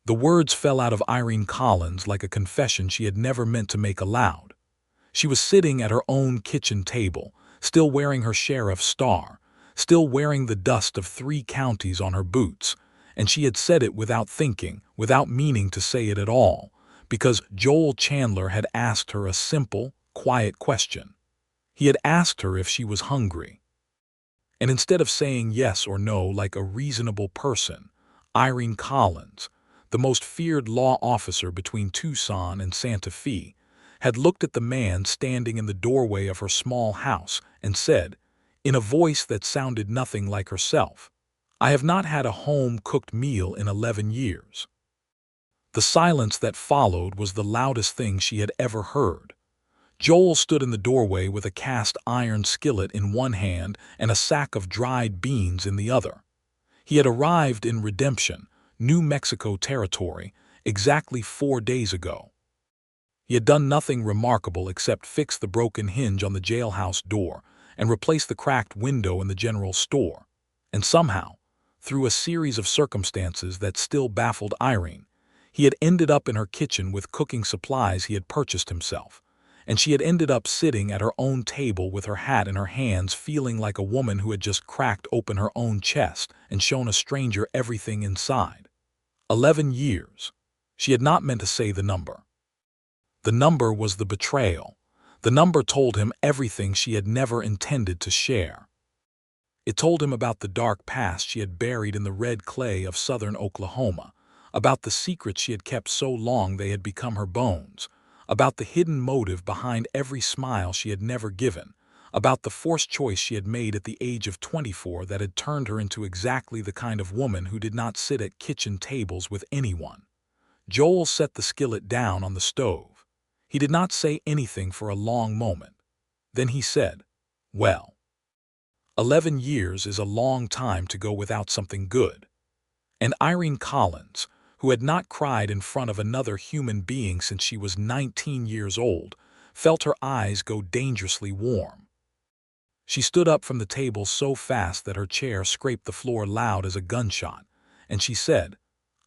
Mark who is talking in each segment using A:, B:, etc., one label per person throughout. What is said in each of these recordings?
A: The words fell out of Irene Collins like a confession she had never meant to make aloud. She was sitting at her own kitchen table, still wearing her sheriff's star, still wearing the dust of 3 counties on her boots, and she had said it without thinking, without meaning to say it at all, because Joel Chandler had asked her a simple, quiet question. He had asked her if she was hungry. And instead of saying yes or no like a reasonable person, Irene Collins, the most feared law officer between Tucson and Santa Fe, had looked at the man standing in the doorway of her small house and said, in a voice that sounded nothing like herself, "I have not had a home-cooked meal in 11 years." The silence that followed was the loudest thing she had ever heard. Joel stood in the doorway with a cast-iron skillet in one hand and a sack of dried beans in the other. He had arrived in Redemption, New Mexico territory, exactly 4 days ago. He had done nothing remarkable except fix the broken hinge on the jailhouse door and replace the cracked window in the general store. And somehow, through a series of circumstances that still baffled Irene, he had ended up in her kitchen with cooking supplies he had purchased himself, and she had ended up sitting at her own table with her hat in her hands, feeling like a woman who had just cracked open her own chest and shown a stranger everything inside. 11 years. She had not meant to say the number. The number was the betrayal. The number told him everything she had never intended to share. It told him about the dark past she had buried in the red clay of southern Oklahoma, about the secrets she had kept so long they had become her bones, about the hidden motive behind every smile she had never given, about the forced choice she had made at the age of 24 that had turned her into exactly the kind of woman who did not sit at kitchen tables with anyone. Joel set the skillet down on the stove. He did not say anything for a long moment. Then he said, "Well, 11 years is a long time to go without something good." And Irene Collins, who had not cried in front of another human being since she was 19 years old, felt her eyes go dangerously warm. She stood up from the table so fast that her chair scraped the floor loud as a gunshot, and she said,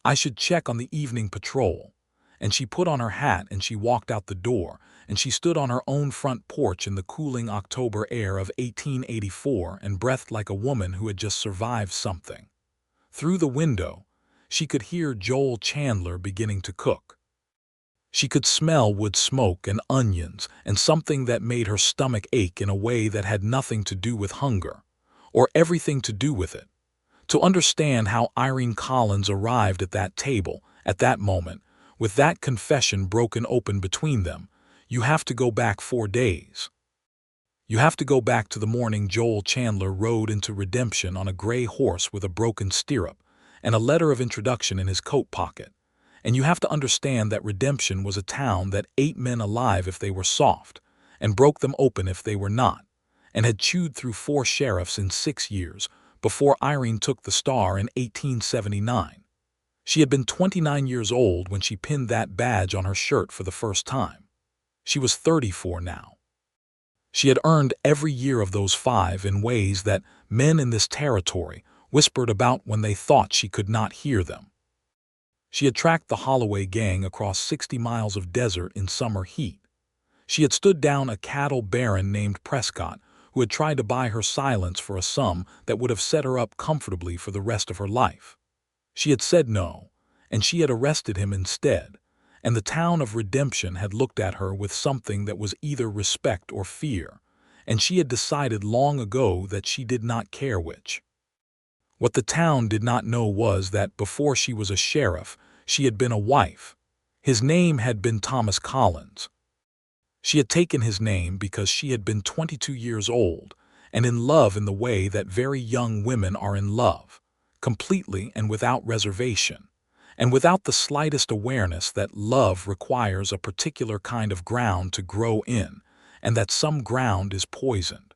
A: "I should check on the evening patrol." And she put on her hat and she walked out the door, and she stood on her own front porch in the cooling October air of 1884 and breathed like a woman who had just survived something. Through the window, she could hear Joel Chandler beginning to cook. She could smell wood smoke and onions and something that made her stomach ache in a way that had nothing to do with hunger, or everything to do with it. To understand how Irene Collins arrived at that table, at that moment, with that confession broken open between them, you have to go back 4 days. You have to go back to the morning Joel Chandler rode into Redemption on a gray horse with a broken stirrup and a letter of introduction in his coat pocket. And you have to understand that Redemption was a town that ate men alive if they were soft, and broke them open if they were not, and had chewed through 4 sheriffs in 6 years before Irene took the star in 1879. She had been 29 years old when she pinned that badge on her shirt for the first time. She was 34 now. She had earned every year of those 5 in ways that men in this territory whispered about when they thought she could not hear them. She had tracked the Holloway gang across 60 miles of desert in summer heat. She had stood down a cattle baron named Prescott who had tried to buy her silence for a sum that would have set her up comfortably for the rest of her life. She had said no, and she had arrested him instead, and the town of Redemption had looked at her with something that was either respect or fear, and she had decided long ago that she did not care which. What the town did not know was that before she was a sheriff, she had been a wife. His name had been Thomas Collins. She had taken his name because she had been 22 years old and in love in the way that very young women are in love, completely and without reservation, and without the slightest awareness that love requires a particular kind of ground to grow in, and that some ground is poisoned.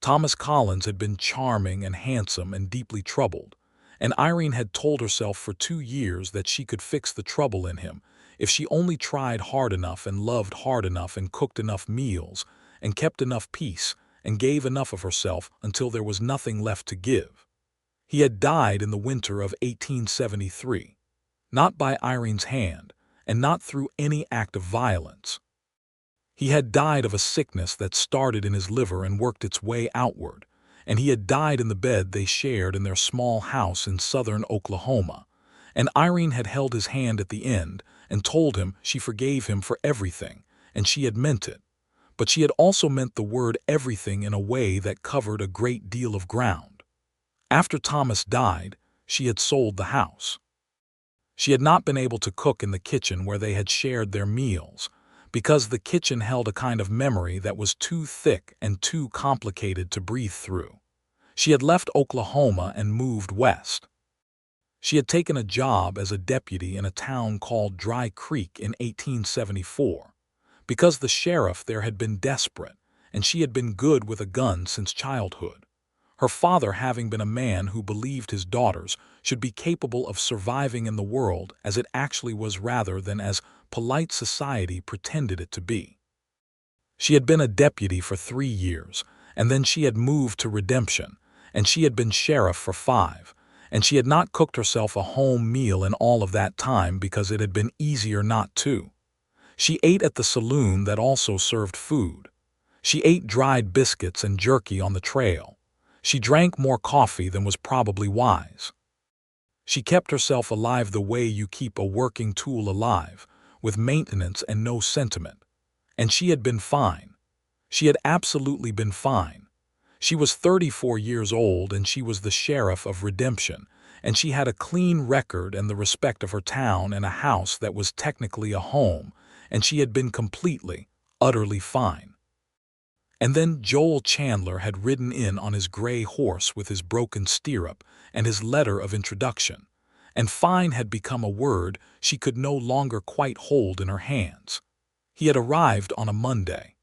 A: Thomas Collins had been charming and handsome and deeply troubled, and Irene had told herself for 2 years that she could fix the trouble in him if she only tried hard enough and loved hard enough and cooked enough meals and kept enough peace and gave enough of herself until there was nothing left to give. He had died in the winter of 1873. not by Irene's hand, and not through any act of violence. He had died of a sickness that started in his liver and worked its way outward, and he had died in the bed they shared in their small house in southern Oklahoma, and Irene had held his hand at the end and told him she forgave him for everything, and she had meant it. But she had also meant the word everything in a way that covered a great deal of ground. After Thomas died, she had sold the house. She had not been able to cook in the kitchen where they had shared their meals, because the kitchen held a kind of memory that was too thick and too complicated to breathe through. She had left Oklahoma and moved west. She had taken a job as a deputy in a town called Dry Creek in 1874, because the sheriff there had been desperate, and she had been good with a gun since childhood. Her father having been a man who believed his daughters should be capable of surviving in the world as it actually was rather than as polite society pretended it to be. She had been a deputy for 3 years, and then she had moved to Redemption, and she had been sheriff for 5, and she had not cooked herself a home meal in all of that time because it had been easier not to. She ate at the saloon that also served food. She ate dried biscuits and jerky on the trail. She drank more coffee than was probably wise. She kept herself alive the way you keep a working tool alive, with maintenance and no sentiment. And she had been fine. She had absolutely been fine. She was 34 years old and she was the sheriff of Redemption, and she had a clean record and the respect of her town and a house that was technically a home, and she had been completely, utterly fine. And then Joel Chandler had ridden in on his gray horse with his broken stirrup and his letter of introduction, and fine had become a word she could no longer quite hold in her hands. He had arrived on a Monday.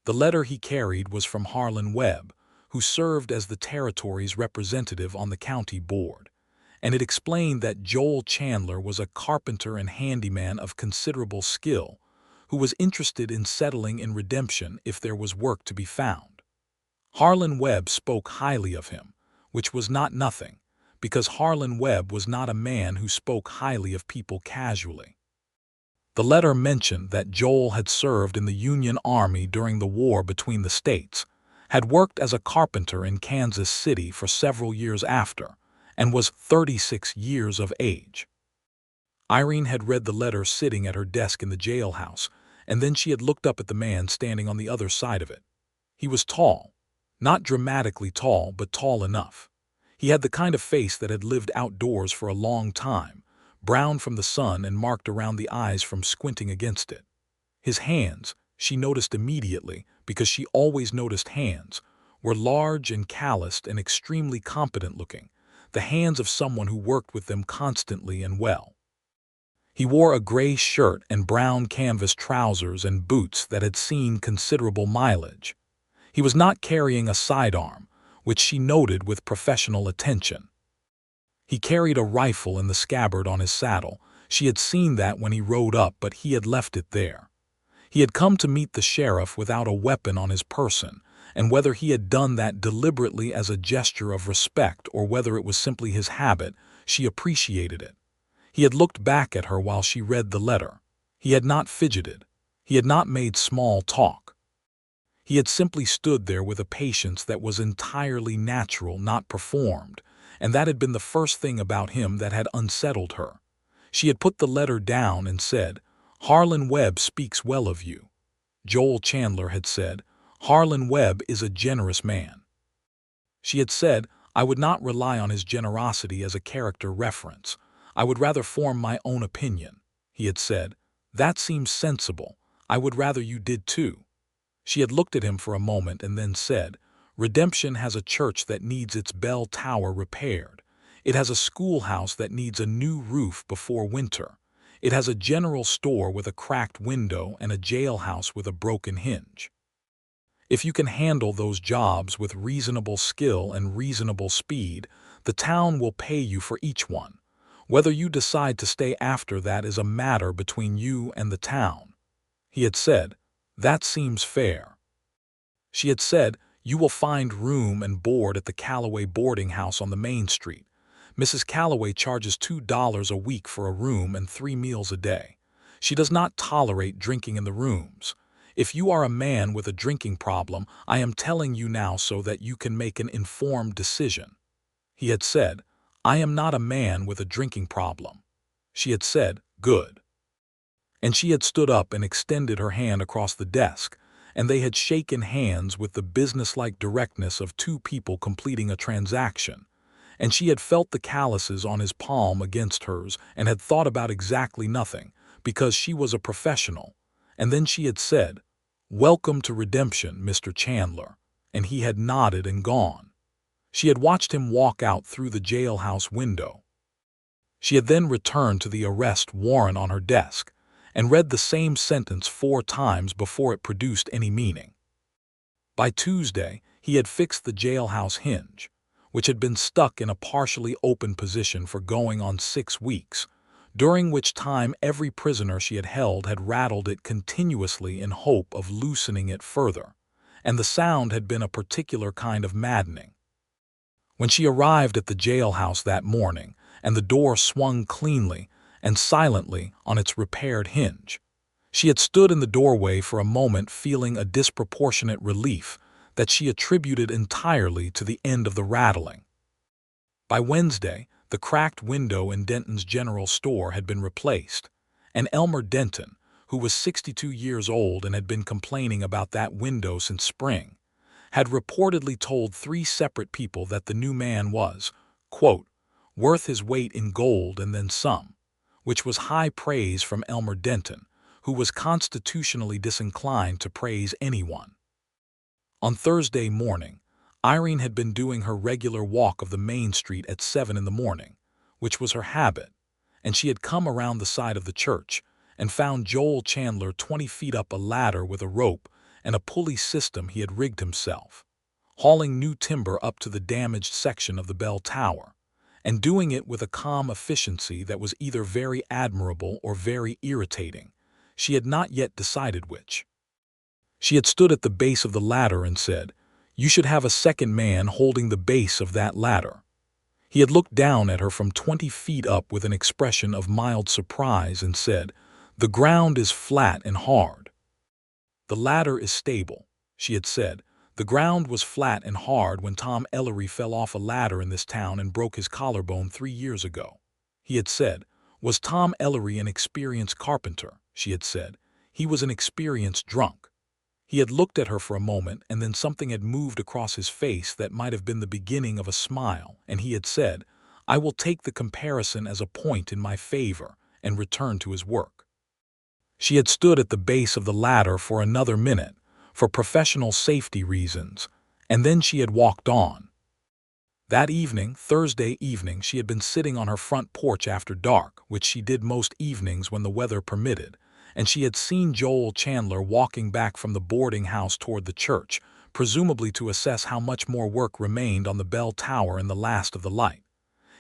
A: The letter he carried was from Harlan Webb, who served as the territory's representative on the county board, and it explained that Joel Chandler was a carpenter and handyman of considerable skill, who was interested in settling in Redemption if there was work to be found. Harlan Webb spoke highly of him, which was not nothing, because Harlan Webb was not a man who spoke highly of people casually. The letter mentioned that Joel had served in the Union Army during the war between the states, had worked as a carpenter in Kansas City for several years after, and was 36 years of age. Irene had read the letter sitting at her desk in the jailhouse, and then she had looked up at the man standing on the other side of it. He was tall, not dramatically tall, but tall enough. He had the kind of face that had lived outdoors for a long time, brown from the sun and marked around the eyes from squinting against it. His hands, she noticed immediately, because she always noticed hands, were large and calloused and extremely competent looking, the hands of someone who worked with them constantly and well. He wore a gray shirt and brown canvas trousers and boots that had seen considerable mileage. He was not carrying a sidearm, which she noted with professional attention. He carried a rifle in the scabbard on his saddle. She had seen that when he rode up, but he had left it there. He had come to meet the sheriff without a weapon on his person, and whether he had done that deliberately as a gesture of respect or whether it was simply his habit, she appreciated it. He had looked back at her while she read the letter. He had not fidgeted. He had not made small talk. He had simply stood there with a patience that was entirely natural, not performed, and that had been the first thing about him that had unsettled her. She had put the letter down and said, "Harlan Webb speaks well of you." Joel Chandler had said, "Harlan Webb is a generous man." She had said, "I would not rely on his generosity as a character reference. I would rather form my own opinion." He had said, "That seems sensible. I would rather you did too." She had looked at him for a moment and then said, "Redemption has a church that needs its bell tower repaired. It has a schoolhouse that needs a new roof before winter. It has a general store with a cracked window and a jailhouse with a broken hinge. If you can handle those jobs with reasonable skill and reasonable speed, the town will pay you for each one. Whether you decide to stay after that is a matter between you and the town." He had said, "That seems fair." She had said, "You will find room and board at the Callaway boarding house on the main street, Mrs. Calloway charges $2 a week for a room and 3 meals a day. She does not tolerate drinking in the rooms. If you are a man with a drinking problem, I am telling you now so that you can make an informed decision. He had said, I am not a man with a drinking problem. She had said, good. And she had stood up and extended her hand across the desk, and they had shaken hands with the businesslike directness of two people completing a transaction. And she had felt the calluses on his palm against hers and had thought about exactly nothing, because she was a professional. And then she had said, welcome to redemption, Mr. Chandler, and he had nodded and gone. She had watched him walk out through the jailhouse window. She had then returned to the arrest warrant on her desk and read the same sentence 4 times before it produced any meaning. By Tuesday, he had fixed the jailhouse hinge, which had been stuck in a partially open position for going on 6 weeks, during which time every prisoner she had held had rattled it continuously in hope of loosening it further, and the sound had been a particular kind of maddening. When she arrived at the jailhouse that morning, and the door swung cleanly and silently on its repaired hinge, she had stood in the doorway for a moment feeling a disproportionate relief that she attributed entirely to the end of the rattling. By Wednesday, the cracked window in Denton's general store had been replaced, and Elmer Denton, who was 62 years old and had been complaining about that window since spring, had reportedly told 3 separate people that the new man was, quote, worth his weight in gold and then some, which was high praise from Elmer Denton, who was constitutionally disinclined to praise anyone. On Thursday morning, Irene had been doing her regular walk of the main street at 7 in the morning, which was her habit, and she had come around the side of the church and found Joel Chandler 20 feet up a ladder with a rope and a pulley system he had rigged himself, hauling new timber up to the damaged section of the bell tower, and doing it with a calm efficiency that was either very admirable or very irritating. She had not yet decided which. She had stood at the base of the ladder and said, you should have a second man holding the base of that ladder. He had looked down at her from 20 feet up with an expression of mild surprise and said, the ground is flat and hard. The ladder is stable, she had said. The ground was flat and hard when Tom Ellery fell off a ladder in this town and broke his collarbone 3 years ago. He had said, was Tom Ellery an experienced carpenter? She had said, he was an experienced drunk. He had looked at her for a moment, and then something had moved across his face that might have been the beginning of a smile, and he had said, I will take the comparison as a point in my favor, and return to his work. She had stood at the base of the ladder for another minute, for professional safety reasons, and then she had walked on. That evening, Thursday evening, she had been sitting on her front porch after dark, which she did most evenings when the weather permitted, and she had seen Joel Chandler walking back from the boarding house toward the church, presumably to assess how much more work remained on the bell tower in the last of the light.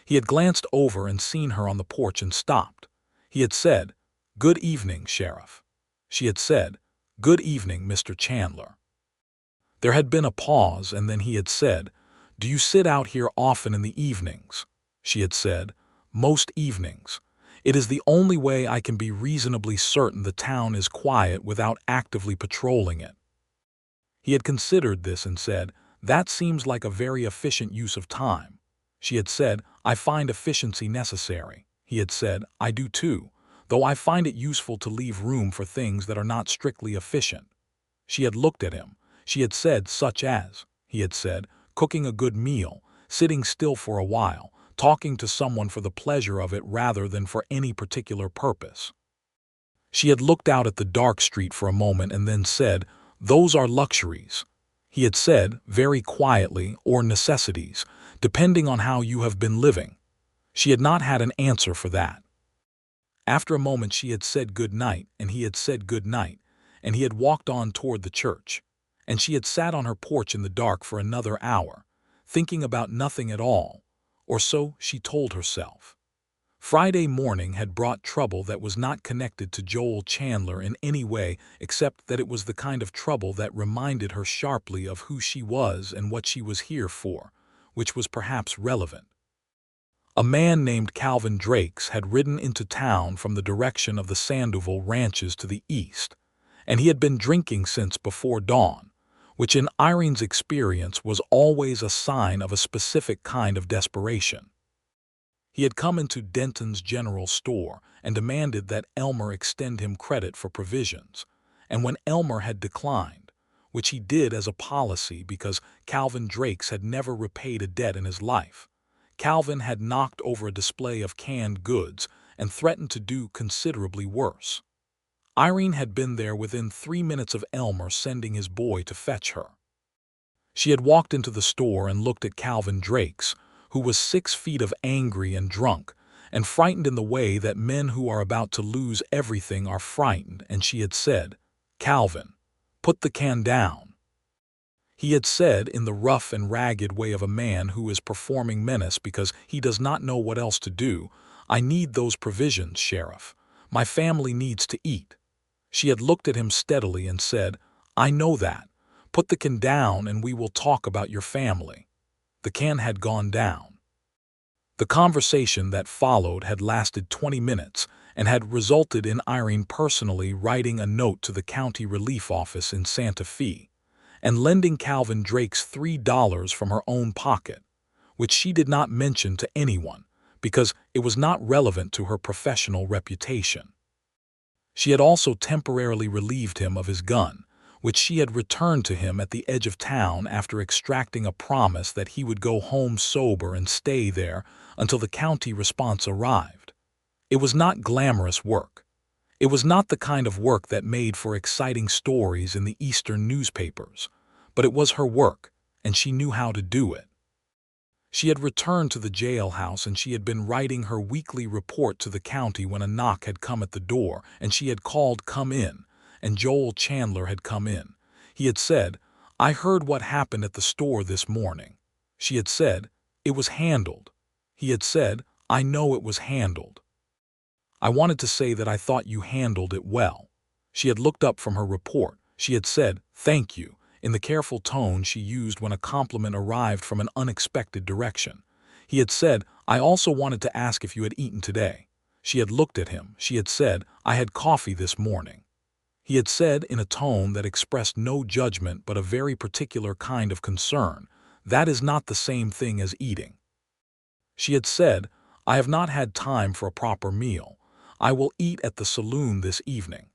A: He had glanced over and seen her on the porch and stopped. He had said, good evening, Sheriff. She had said, good evening, Mr. Chandler. There had been a pause, and then he had said, do you sit out here often in the evenings? She had said, most evenings. It is the only way I can be reasonably certain the town is quiet without actively patrolling it. He had considered this and said, that seems like a very efficient use of time. She had said, I find efficiency necessary. He had said, I do too, though I find it useful to leave room for things that are not strictly efficient. She had looked at him. She had said, such as, he had said, cooking a good meal, sitting still for a while, talking to someone for the pleasure of it rather than for any particular purpose. She had looked out at the dark street for a moment and then said, those are luxuries. He had said, very quietly, or necessities, depending on how you have been living. She had not had an answer for that. After a moment she had said good night, and he had said good night, and he had walked on toward the church, and she had sat on her porch in the dark for another hour, thinking about nothing at all, or so she told herself. Friday morning had brought trouble that was not connected to Joel Chandler in any way except that it was the kind of trouble that reminded her sharply of who she was and what she was here for, which was perhaps relevant. A man named Calvin Drakes had ridden into town from the direction of the Sandoval ranches to the east, and he had been drinking since before dawn, which in Irene's experience was always a sign of a specific kind of desperation. He had come into Denton's general store and demanded that Elmer extend him credit for provisions, and when Elmer had declined, which he did as a policy because Calvin Drakes had never repaid a debt in his life, Calvin had knocked over a display of canned goods and threatened to do considerably worse. Irene had been there within 3 minutes of Elmer sending his boy to fetch her. She had walked into the store and looked at Calvin Drakes, who was 6 feet of angry and drunk, and frightened in the way that men who are about to lose everything are frightened, and she had said, "Calvin, put the can down." He had said in the rough and ragged way of a man who is performing menace because he does not know what else to do, "I need those provisions, Sheriff. My family needs to eat." She had looked at him steadily and said, "I know that. Put the can down and we will talk about your family." The can had gone down. The conversation that followed had lasted 20 minutes and had resulted in Irene personally writing a note to the county relief office in Santa Fe and lending Calvin Drakes $3 from her own pocket, which she did not mention to anyone because it was not relevant to her professional reputation. She had also temporarily relieved him of his gun, which she had returned to him at the edge of town after extracting a promise that he would go home sober and stay there until the county response arrived. It was not glamorous work. It was not the kind of work that made for exciting stories in the Eastern newspapers, but it was her work, and she knew how to do it. She had returned to the jailhouse and she had been writing her weekly report to the county when a knock had come at the door and she had called, "Come in," and Joel Chandler had come in. He had said, "I heard what happened at the store this morning." She had said, "It was handled." He had said, "I know it was handled." "I wanted to say that I thought you handled it well." She had looked up from her report. She had said, "Thank you," in the careful tone she used when a compliment arrived from an unexpected direction. He had said, "I also wanted to ask if you had eaten today." She had looked at him. She had said, "I had coffee this morning." He had said in a tone that expressed no judgment but a very particular kind of concern, "That is not the same thing as eating." She had said, "I have not had time for a proper meal. I will eat at the saloon this evening."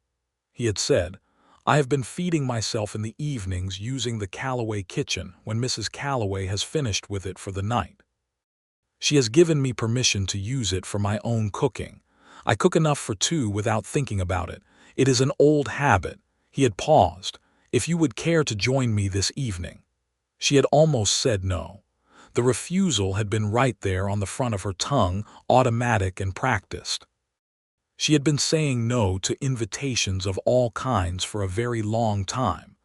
A: He had said, "I have been feeding myself in the evenings using the Callaway kitchen when Mrs. Callaway has finished with it for the night. She has given me permission to use it for my own cooking. I cook enough for 2 without thinking about it. It is an old habit." He had paused. "If you would care to join me this evening." She had almost said no. The refusal had been right there on the front of her tongue, automatic and practiced. She had been saying no to invitations of all kinds for a very long time,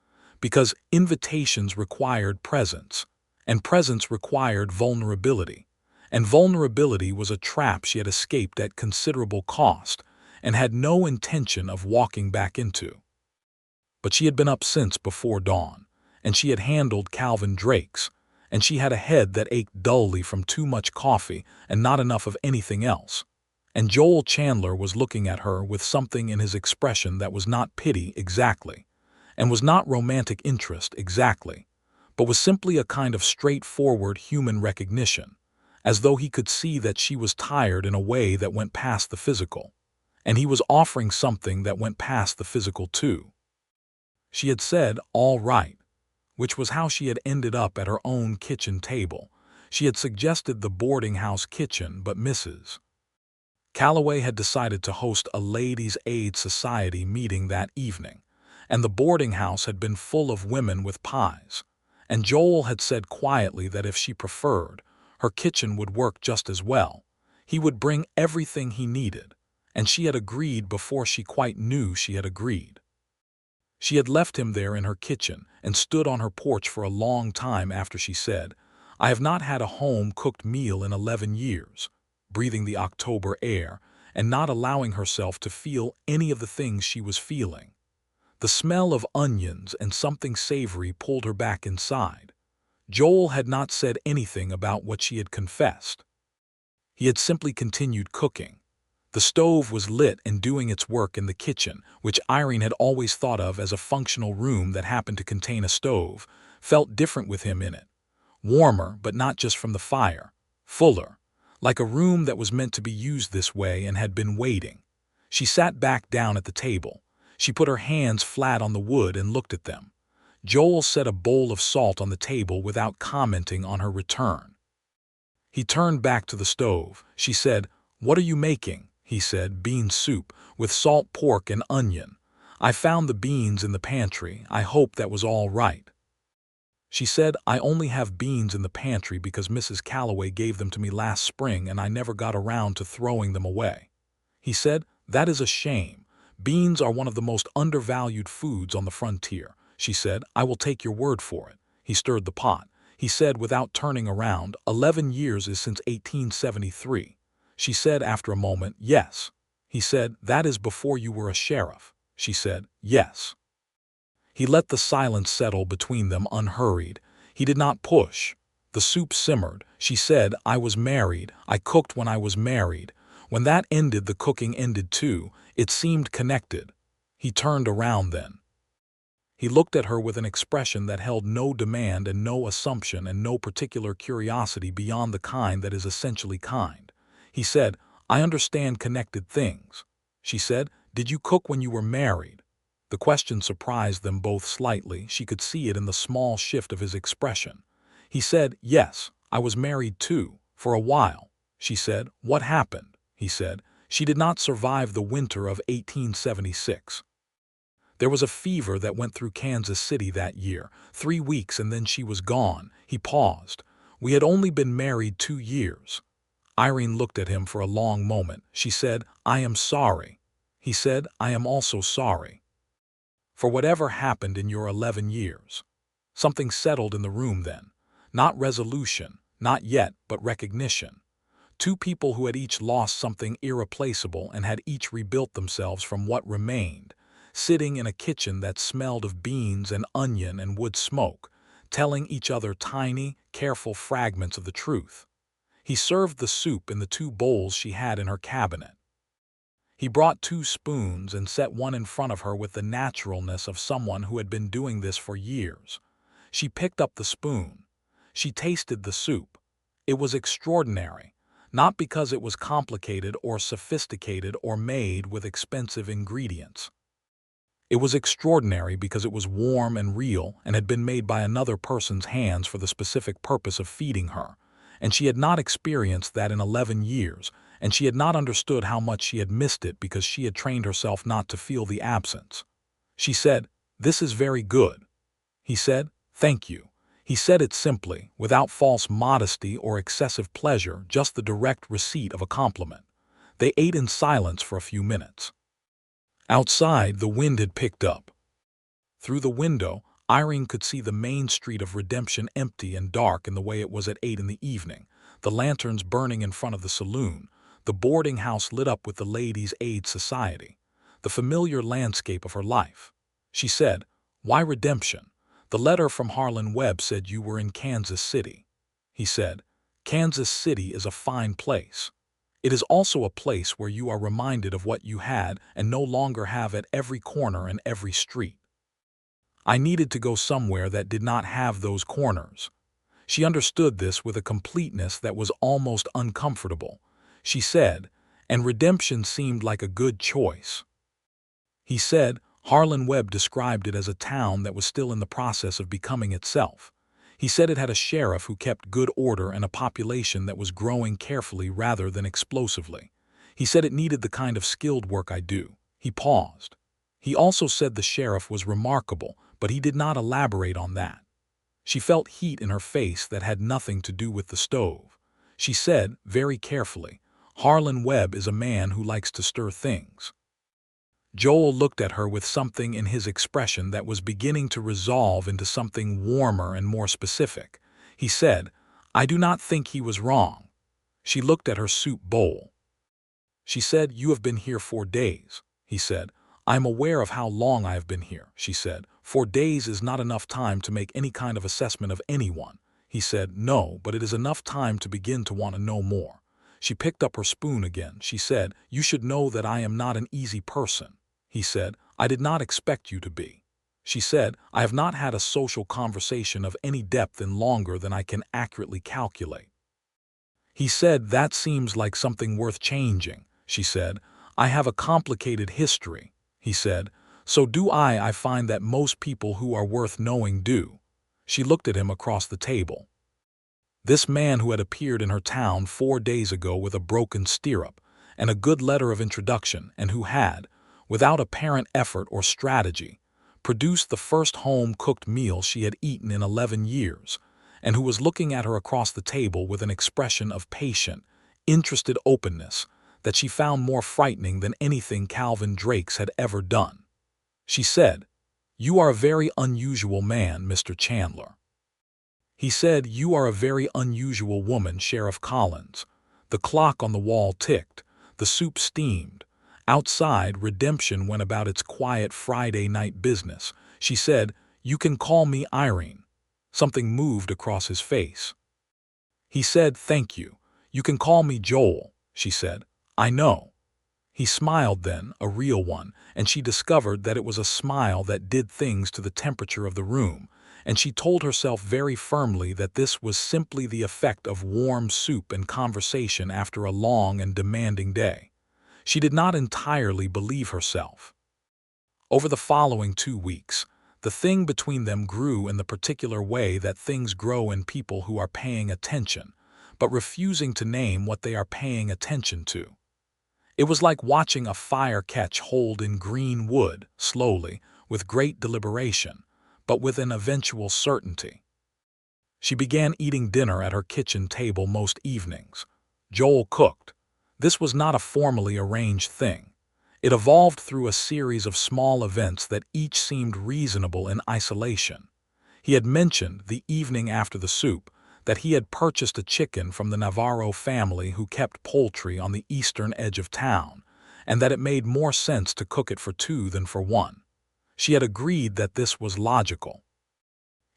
A: because invitations required presence, and presence required vulnerability, and vulnerability was a trap she had escaped at considerable cost and had no intention of walking back into. But she had been up since before dawn, and she had handled Calvin Drakes, and she had a head that ached dully from too much coffee and not enough of anything else. And Joel Chandler was looking at her with something in his expression that was not pity exactly, and was not romantic interest exactly, but was simply a kind of straightforward human recognition, as though he could see that she was tired in a way that went past the physical, and he was offering something that went past the physical too. She had said, "All right," which was how she had ended up at her own kitchen table. She had suggested the boarding house kitchen, but Mrs. Callaway had decided to host a Ladies' Aid Society meeting that evening, and the boarding house had been full of women with pies, and Joel had said quietly that if she preferred, her kitchen would work just as well. He would bring everything he needed, and she had agreed before she quite knew she had agreed. She had left him there in her kitchen and stood on her porch for a long time after she said, "I have not had a home-cooked meal in 11 years, breathing the October air and not allowing herself to feel any of the things she was feeling. The smell of onions and something savory pulled her back inside. Joel had not said anything about what she had confessed. He had simply continued cooking. The stove was lit and doing its work in the kitchen, which Irene had always thought of as a functional room that happened to contain a stove, felt different with him in it. Warmer, but not just from the fire. Fuller. Like a room that was meant to be used this way and had been waiting. She sat back down at the table. She put her hands flat on the wood and looked at them. Joel set a bowl of salt on the table without commenting on her return. He turned back to the stove. She said, "What are you making?" He said, "Bean soup, with salt pork and onion. I found the beans in the pantry. I hope that was all right." She said, "I only have beans in the pantry because Mrs. Calloway gave them to me last spring and I never got around to throwing them away." He said, "That is a shame. Beans are one of the most undervalued foods on the frontier." She said, "I will take your word for it." He stirred the pot. He said without turning around, 11 years is since 1873. She said after a moment, "Yes." He said, "That is before you were a sheriff." She said, "Yes." He let the silence settle between them unhurried. He did not push. The soup simmered. She said, "I was married. I cooked when I was married. When that ended, the cooking ended too. It seemed connected." He turned around then. He looked at her with an expression that held no demand and no assumption and no particular curiosity beyond the kind that is essentially kind. He said, "I understand connected things." She said, "Did you cook when you were married?" The question surprised them both slightly. She could see it in the small shift of his expression. He said, "Yes, I was married too, for a while." She said, "What happened?" He said, "She did not survive the winter of 1876. There was a fever that went through Kansas City that year, 3 weeks, and then she was gone." He paused. "We had only been married 2 years. Irene looked at him for a long moment. She said, "I am sorry." He said, "I am also sorry for whatever happened in your 11 years. Something settled in the room then. Not resolution, not yet, but recognition. Two people who had each lost something irreplaceable and had each rebuilt themselves from what remained, sitting in a kitchen that smelled of beans and onion and wood smoke, telling each other tiny, careful fragments of the truth. He served the soup in the 2 bowls she had in her cabinet. He brought 2 spoons and set one in front of her with the naturalness of someone who had been doing this for years. She picked up the spoon. She tasted the soup. It was extraordinary, not because it was complicated or sophisticated or made with expensive ingredients. It was extraordinary because it was warm and real and had been made by another person's hands for the specific purpose of feeding her, and she had not experienced that in 11 years, and she had not understood how much she had missed it because she had trained herself not to feel the absence. She said, "This is very good." He said, "Thank you." He said it simply, without false modesty or excessive pleasure, just the direct receipt of a compliment. They ate in silence for a few minutes. Outside, the wind had picked up. Through the window, Irene could see the main street of Redemption empty and dark in the way it was at 8 in the evening, the lanterns burning in front of the saloon, the boarding house lit up with the Ladies' Aid Society, the familiar landscape of her life. She said, "Why Redemption? The letter from Harlan Webb said you were in Kansas City." He said, "Kansas City is a fine place. It is also a place where you are reminded of what you had and no longer have at every corner and every street." I needed to go somewhere that did not have those corners. She understood this with a completeness that was almost uncomfortable. She said, "And Redemption seemed like a good choice." He said, Harlan Webb described it as a town that was still in the process of becoming itself. He said it had a sheriff who kept good order and a population that was growing carefully rather than explosively. He said it needed the kind of skilled work I do. He paused. He also said the sheriff was remarkable, but he did not elaborate on that. She felt heat in her face that had nothing to do with the stove. She said, very carefully, "Harlan Webb is a man who likes to stir things." Joel looked at her with something in his expression that was beginning to resolve into something warmer and more specific. He said, "I do not think he was wrong." She looked at her soup bowl. She said, "You have been here 4 days." He said, "I am aware of how long I have been here." She said, 4 days is not enough time to make any kind of assessment of anyone." He said, "No, but it is enough time to begin to want to know more." She picked up her spoon again. She said, "You should know that I am not an easy person." He said, "I did not expect you to be." She said, "I have not had a social conversation of any depth in longer than I can accurately calculate." He said, "That seems like something worth changing." She said, "I have a complicated history." He said, "So do I find that most people who are worth knowing do." She looked at him across the table. This man who had appeared in her town 4 days ago with a broken stirrup and a good letter of introduction, and who had, without apparent effort or strategy, produced the first home-cooked meal she had eaten in 11 years, and who was looking at her across the table with an expression of patient, interested openness that she found more frightening than anything Calvin Drake's had ever done. She said, "You are a very unusual man, Mr. Chandler." He said, "You are a very unusual woman, Sheriff Collins." The clock on the wall ticked, the soup steamed. Outside, redemption went about its quiet Friday night business. She said, "You can call me Irene." Something moved across his face. He said, "Thank you. You can call me Joel." She said, "I know." He smiled then, a real one, and she discovered that it was a smile that did things to the temperature of the room, and she told herself very firmly that this was simply the effect of warm soup and conversation after a long and demanding day. She did not entirely believe herself. Over the following 2 weeks, the thing between them grew in the particular way that things grow in people who are paying attention, but refusing to name what they are paying attention to. It was like watching a fire catch hold in green wood, slowly, with great deliberation, but with an eventual certainty. She began eating dinner at her kitchen table most evenings. Joel cooked. This was not a formally arranged thing. It evolved through a series of small events that each seemed reasonable in isolation. He had mentioned, the evening after the soup, that he had purchased a chicken from the Navarro family who kept poultry on the eastern edge of town, and that it made more sense to cook it for 2 than for 1. She had agreed that this was logical.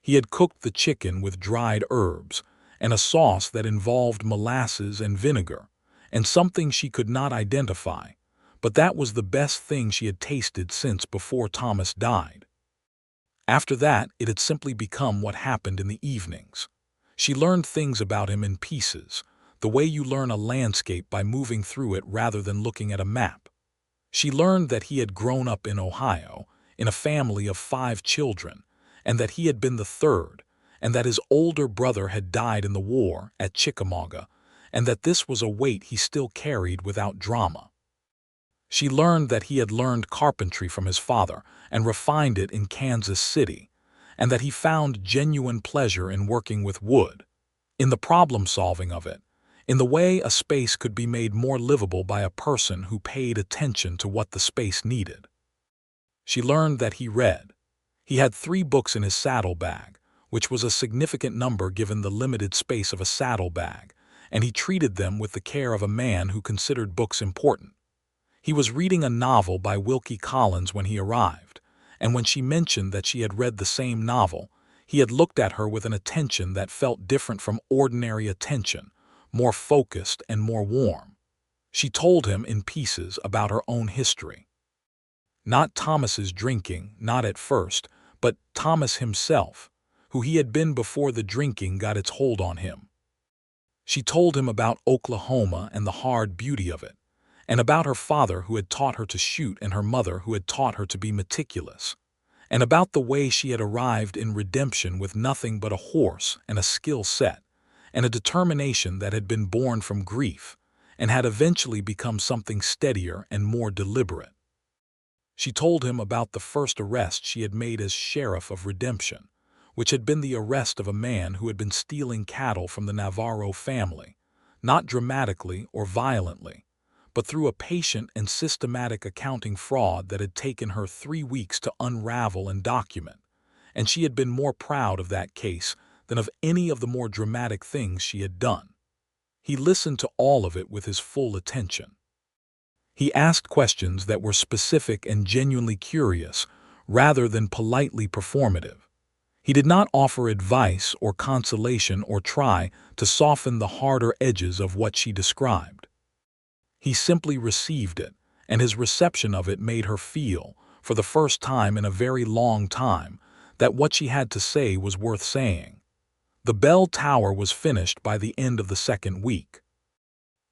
A: He had cooked the chicken with dried herbs and a sauce that involved molasses and vinegar, and something she could not identify, but that was the best thing she had tasted since before Thomas died. After that, it had simply become what happened in the evenings. She learned things about him in pieces, the way you learn a landscape by moving through it rather than looking at a map. She learned that he had grown up in Ohio, in a family of 5 children, and that he had been the third, and that his older brother had died in the war at Chickamauga, and that this was a weight he still carried without drama. She learned that he had learned carpentry from his father and refined it in Kansas City, and that he found genuine pleasure in working with wood, in the problem-solving of it, in the way a space could be made more livable by a person who paid attention to what the space needed. She learned that he read. He had 3 books in his saddlebag, which was a significant number given the limited space of a saddlebag, and he treated them with the care of a man who considered books important. He was reading a novel by Irene Collins when he arrived, and when she mentioned that she had read the same novel, he had looked at her with an attention that felt different from ordinary attention, more focused and more warm. She told him in pieces about her own history. Not Thomas's drinking, not at first, but Thomas himself, who he had been before the drinking got its hold on him. She told him about Oklahoma and the hard beauty of it, and about her father who had taught her to shoot and her mother who had taught her to be meticulous, and about the way she had arrived in redemption with nothing but a horse and a skill set, and a determination that had been born from grief, and had eventually become something steadier and more deliberate. She told him about the first arrest she had made as sheriff of redemption, which had been the arrest of a man who had been stealing cattle from the Navarro family, not dramatically or violently, but through a patient and systematic accounting fraud that had taken her 3 weeks to unravel and document, and she had been more proud of that case than of any of the more dramatic things she had done. He listened to all of it with his full attention. He asked questions that were specific and genuinely curious, rather than politely performative. He did not offer advice or consolation or try to soften the harder edges of what she described. He simply received it, and his reception of it made her feel, for the first time in a very long time, that what she had to say was worth saying. The bell tower was finished by the end of the second week.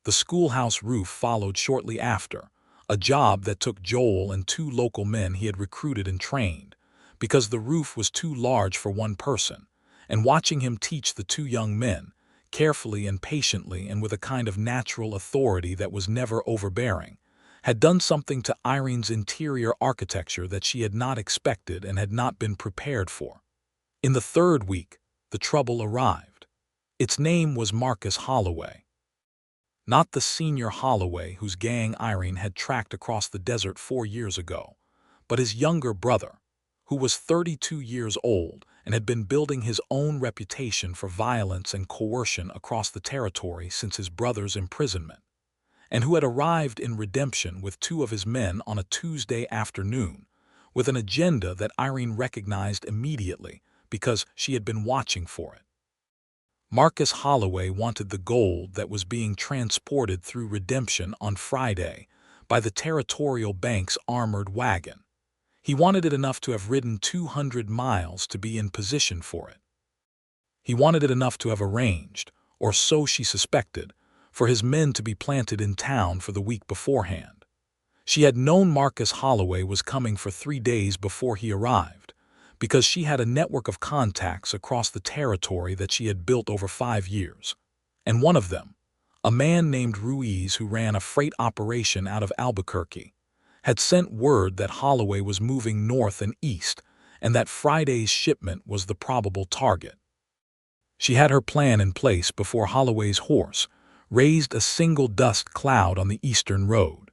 A: The schoolhouse roof followed shortly after, a job that took Joel and two local men he had recruited and trained, because the roof was too large for one person, and watching him teach the two young men, carefully and patiently and with a kind of natural authority that was never overbearing, had done something to Irene's interior architecture that she had not expected and had not been prepared for. In the third week, the trouble arrived. Its name was Marcus Holloway. Not the senior Holloway whose gang Irene had tracked across the desert 4 years ago, but his younger brother, who was 32 years old and had been building his own reputation for violence and coercion across the territory since his brother's imprisonment, and who had arrived in redemption with 2 of his men on a Tuesday afternoon, with an agenda that Irene recognized immediately because she had been watching for it. Marcus Holloway wanted the gold that was being transported through redemption on Friday by the Territorial Bank's armored wagon. He wanted it enough to have ridden 200 miles to be in position for it. He wanted it enough to have arranged, or so she suspected, for his men to be planted in town for the week beforehand. She had known Marcus Holloway was coming for 3 days before he arrived, because she had a network of contacts across the territory that she had built over 5 years. And one of them, a man named Ruiz who ran a freight operation out of Albuquerque, had sent word that Holloway was moving north and east and that Friday's shipment was the probable target. She had her plan in place before Holloway's horse raised a single dust cloud on the eastern road.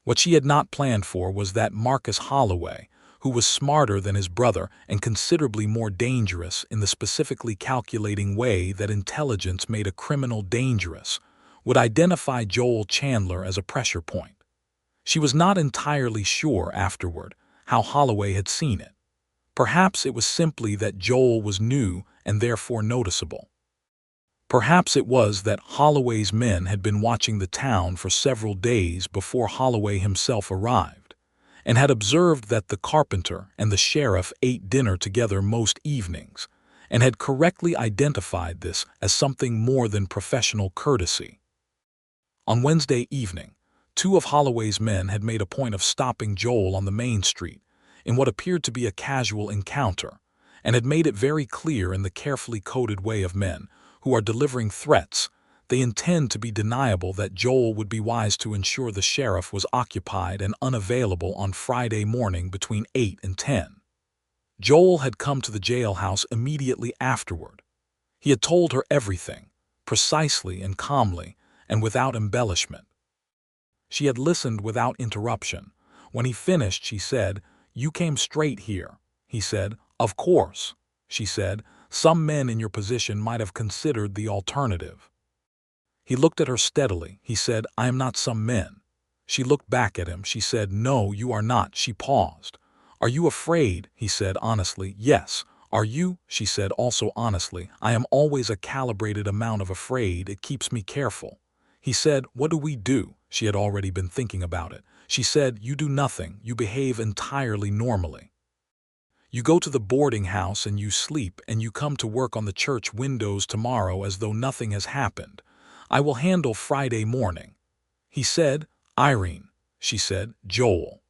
A: What she had not planned for was that Marcus Holloway, who was smarter than his brother and considerably more dangerous in the specifically calculating way that intelligence made a criminal dangerous, would identify Joel Chandler as a pressure point. She was not entirely sure afterward how Holloway had seen it. Perhaps it was simply that Joel was new and therefore noticeable. Perhaps it was that Holloway's men had been watching the town for several days before Holloway himself arrived, and had observed that the carpenter and the sheriff ate dinner together most evenings, and had correctly identified this as something more than professional courtesy. On Wednesday evening, 2 of Holloway's men had made a point of stopping Joel on the main street in what appeared to be a casual encounter, and had made it very clear in the carefully coded way of men who are delivering threats they intend to be deniable that Joel would be wise to ensure the sheriff was occupied and unavailable on Friday morning between 8 and 10. Joel had come to the jailhouse immediately afterward. He had told her everything, precisely and calmly, and without embellishment. She had listened without interruption. When he finished, she said, "You came straight here." He said, "Of course," she said. "Some men in your position might have considered the alternative." He looked at her steadily. He said, "I am not some men." She looked back at him. She said, "No, you are not." She paused. "Are you afraid?" He said honestly. "Yes." "Are you?" She said also honestly. "I am always a calibrated amount of afraid. It keeps me careful." He said, "What do we do?" She had already been thinking about it. She said, "You do nothing. You behave entirely normally. You go to the boarding house and you sleep and you come to work on the church windows tomorrow as though nothing has happened. I will handle Friday morning." He said, "Irene." She said, "Joel."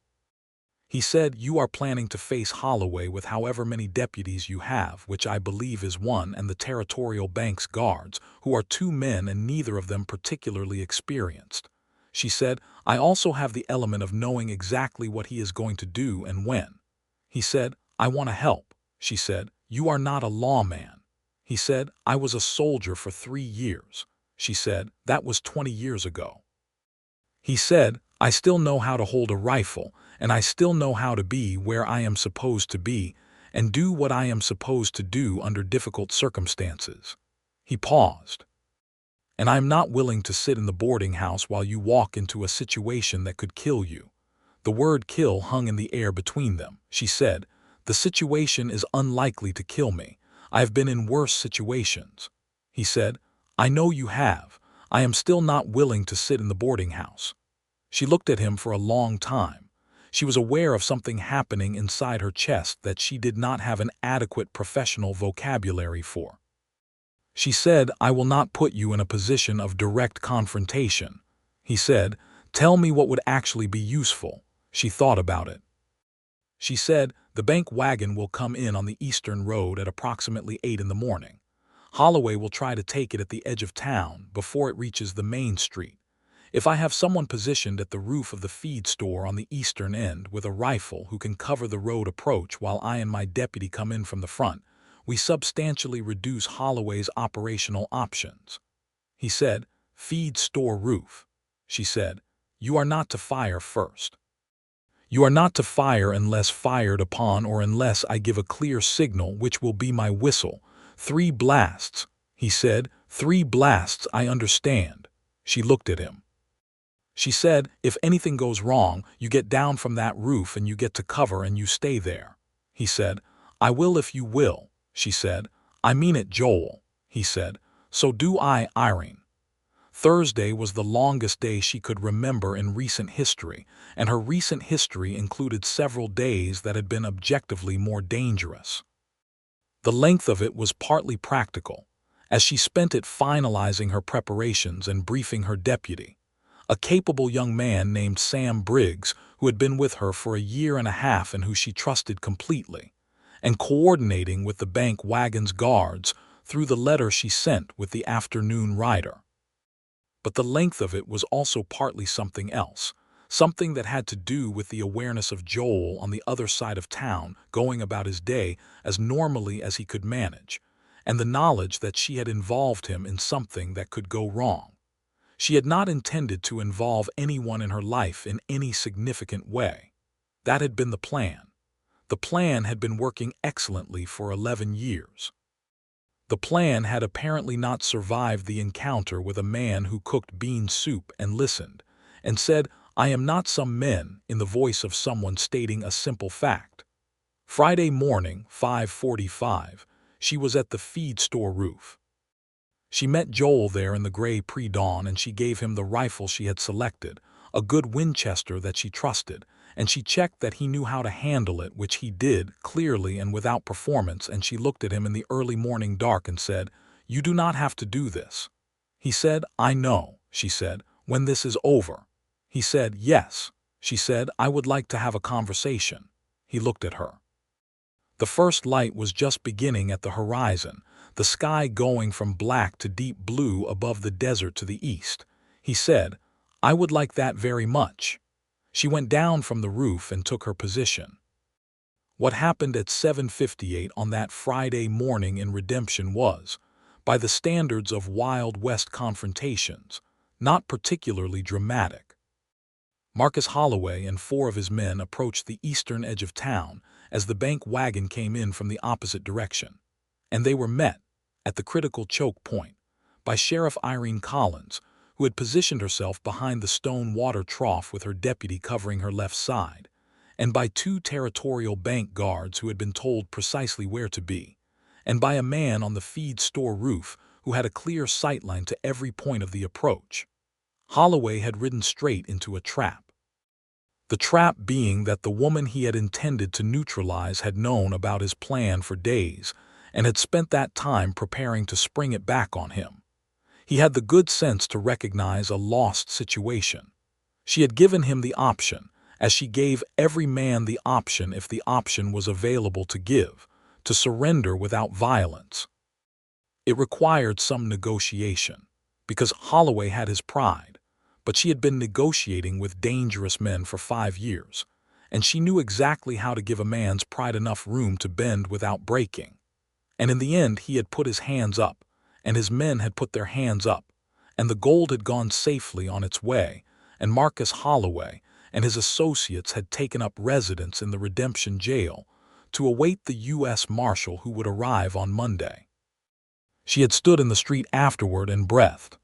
A: He said, "You are planning to face Holloway with however many deputies you have, which I believe is 1, and the Territorial Bank's guards, who are 2 men and neither of them particularly experienced." She said, "I also have the element of knowing exactly what he is going to do and when." He said, "I want to help." She said, "You are not a lawman." He said, "I was a soldier for 3 years." She said, "That was 20 years ago." He said, "I still know how to hold a rifle, and I still know how to be where I am supposed to be and do what I am supposed to do under difficult circumstances." He paused. "And I am not willing to sit in the boarding house while you walk into a situation that could kill you." The word kill hung in the air between them. She said, The situation is unlikely to kill me. I have been in worse situations. He said, I know you have. I am still not willing to sit in the boarding house. She looked at him for a long time. She was aware of something happening inside her chest that she did not have an adequate professional vocabulary for. She said, I will not put you in a position of direct confrontation. He said, tell me what would actually be useful. She thought about it. She said, the bank wagon will come in on the Eastern Road at approximately 8 in the morning. Holloway will try to take it at the edge of town before it reaches the main street. If I have someone positioned at the roof of the feed store on the eastern end with a rifle who can cover the road approach while I and my deputy come in from the front, we substantially reduce Holloway's operational options. He said, feed store roof. She said, you are not to fire first. You are not to fire unless fired upon or unless I give a clear signal, which will be my whistle. 3 blasts, he said. 3 blasts, I understand. She looked at him. She said, if anything goes wrong, you get down from that roof and you get to cover and you stay there. He said, I will if you will. She said, I mean it, Joel. He said, so do I, Irene. Thursday was the longest day she could remember in recent history, and her recent history included several days that had been objectively more dangerous. The length of it was partly practical, as she spent it finalizing her preparations and briefing her deputy, a capable young man named Sam Briggs who had been with her for a year and a half and who she trusted completely, and coordinating with the bank wagon's guards through the letter she sent with the afternoon rider. But the length of it was also partly something else, something that had to do with the awareness of Joel on the other side of town going about his day as normally as he could manage, and the knowledge that she had involved him in something that could go wrong. She had not intended to involve anyone in her life in any significant way. That had been the plan. The plan had been working excellently for 11 years. The plan had apparently not survived the encounter with a man who cooked bean soup and listened, and said, I am not some men, in the voice of someone stating a simple fact. Friday morning, 5:45, she was at the feed store roof. She met Joel there in the gray pre-dawn and she gave him the rifle she had selected, a good Winchester that she trusted, and she checked that he knew how to handle it, which he did, clearly and without performance, and she looked at him in the early morning dark and said, you do not have to do this. He said, I know, she said, when this is over. He said, yes. She said, I would like to have a conversation. He looked at her. The first light was just beginning at the horizon, the sky going from black to deep blue above the desert to the east. He said, I would like that very much. She went down from the roof and took her position. What happened at 7:58 on that Friday morning in Redemption was, by the standards of Wild West confrontations, not particularly dramatic. Marcus Holloway and 4 of his men approached the eastern edge of town as the bank wagon came in from the opposite direction, and they were met, at the critical choke point, by Sheriff Irene Collins, who had positioned herself behind the stone water trough with her deputy covering her left side, and by 2 territorial bank guards who had been told precisely where to be, and by a man on the feed store roof who had a clear sightline to every point of the approach. Holloway had ridden straight into a trap. The trap being that the woman he had intended to neutralize had known about his plan for days and had spent that time preparing to spring it back on him. He had the good sense to recognize a lost situation. She had given him the option, as she gave every man the option if the option was available to give, to surrender without violence. It required some negotiation, because Holloway had his pride, but she had been negotiating with dangerous men for 5 years, and she knew exactly how to give a man's pride enough room to bend without breaking. And in the end he had put his hands up, and his men had put their hands up, and the gold had gone safely on its way, and Marcus Holloway and his associates had taken up residence in the Redemption jail to await the U.S. Marshal who would arrive on Monday. She had stood in the street afterward and breathed.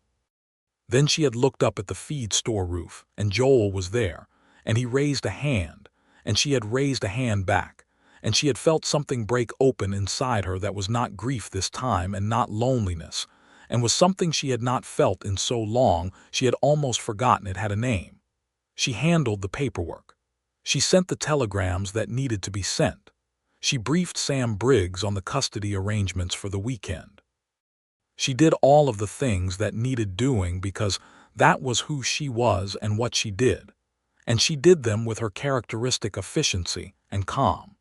A: Then she had looked up at the feed store roof, and Joel was there, and he raised a hand, and she had raised a hand back, and she had felt something break open inside her that was not grief this time and not loneliness, and was something she had not felt in so long she had almost forgotten it had a name. She handled the paperwork. She sent the telegrams that needed to be sent. She briefed Sam Briggs on the custody arrangements for the weekend. She did all of the things that needed doing because that was who she was and what she did, and she did them with her characteristic efficiency and calm.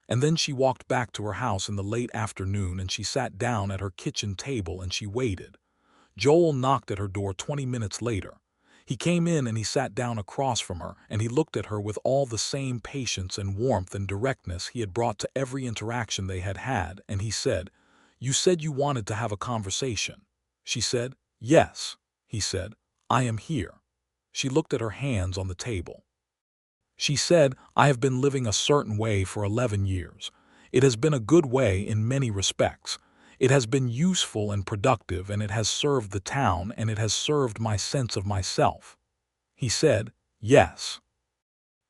A: And then she walked back to her house in the late afternoon and she sat down at her kitchen table and she waited. Joel knocked at her door 20 minutes later. He came in and he sat down across from her and he looked at her with all the same patience and warmth and directness he had brought to every interaction they had had, and he said, "You said you wanted to have a conversation." She said, "Yes." He said, "I am here." She looked at her hands on the table. She said, "I have been living a certain way for 11 years. It has been a good way in many respects. It has been useful and productive, and it has served the town, and it has served my sense of myself." He said, "Yes."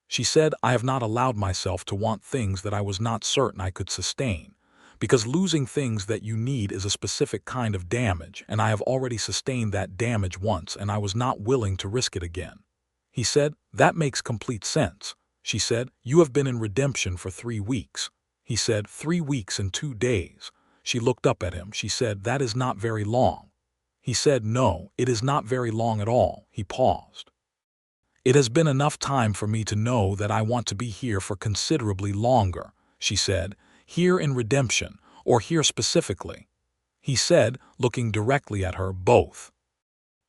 A: She said, "I have not allowed myself to want things that I was not certain I could sustain, because losing things that you need is a specific kind of damage, and I have already sustained that damage once, and I was not willing to risk it again." He said, "That makes complete sense." She said, "You have been in redemption for 3 weeks." He said, 3 weeks and 2 days. She looked up at him. She said, "That is not very long." He said, "No, it is not very long at all." He paused. "It has been enough time for me to know that I want to be here for considerably longer," she said, "here in redemption, or here specifically." He said, looking directly at her, "Both.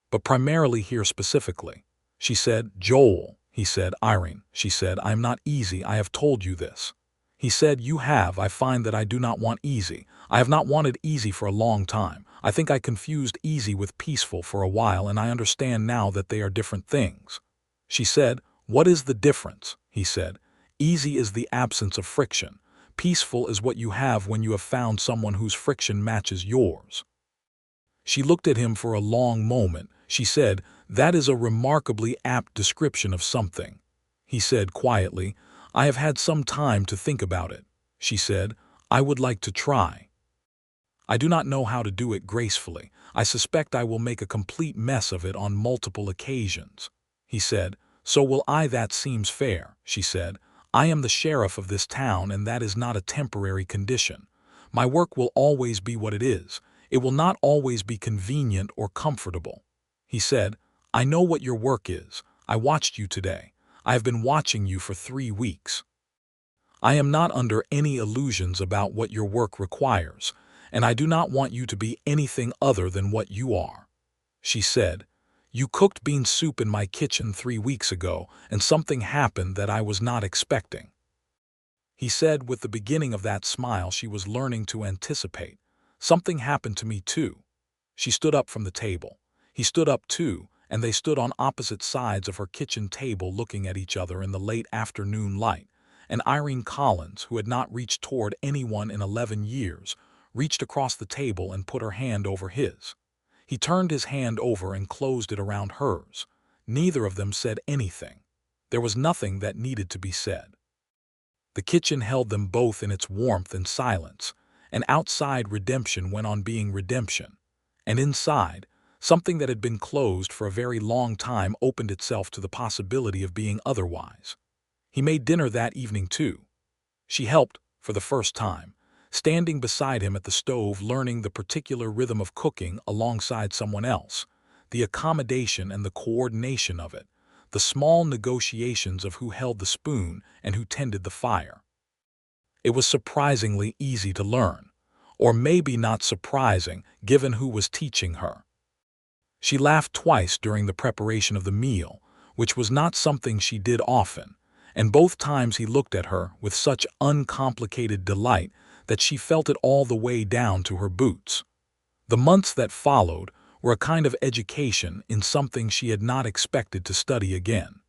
A: But primarily here specifically." She said, "Joel." He said, "Irene." She said, "I am not easy. I have told you this." He said, "You have. I find that I do not want easy. I have not wanted easy for a long time. I think I confused easy with peaceful for a while, and I understand now that they are different things." She said, "What is the difference?" He said, "Easy is the absence of friction. Peaceful is what you have when you have found someone whose friction matches yours." She looked at him for a long moment. She said, "That is a remarkably apt description of something." He said quietly, "I have had some time to think about it." She said, "I would like to try. I do not know how to do it gracefully. I suspect I will make a complete mess of it on multiple occasions." He said, "So will I. That seems fair." She said, "I am the sheriff of this town, and that is not a temporary condition. My work will always be what it is. It will not always be convenient or comfortable." He said, "I know what your work is. I watched you today. I have been watching you for 3 weeks. I am not under any illusions about what your work requires, and I do not want you to be anything other than what you are." She said, "You cooked bean soup in my kitchen 3 weeks ago, and something happened that I was not expecting." He said, with the beginning of that smile she was learning to anticipate, "Something happened to me too." She stood up from the table. He stood up too, and they stood on opposite sides of her kitchen table looking at each other in the late afternoon light, and Irene Collins, who had not reached toward anyone in 11 years, reached across the table and put her hand over his. He turned his hand over and closed it around hers. Neither of them said anything. There was nothing that needed to be said. The kitchen held them both in its warmth and silence, and outside redemption went on being redemption, and inside, something that had been closed for a very long time opened itself to the possibility of being otherwise. He made dinner that evening too. She helped, for the first time, standing beside him at the stove, learning the particular rhythm of cooking alongside someone else, the accommodation and the coordination of it, the small negotiations of who held the spoon and who tended the fire. It was surprisingly easy to learn, or maybe not surprising given who was teaching her. She laughed twice during the preparation of the meal, which was not something she did often, and both times he looked at her with such uncomplicated delight that she felt it all the way down to her boots. The months that followed were a kind of education in something she had not expected to study again.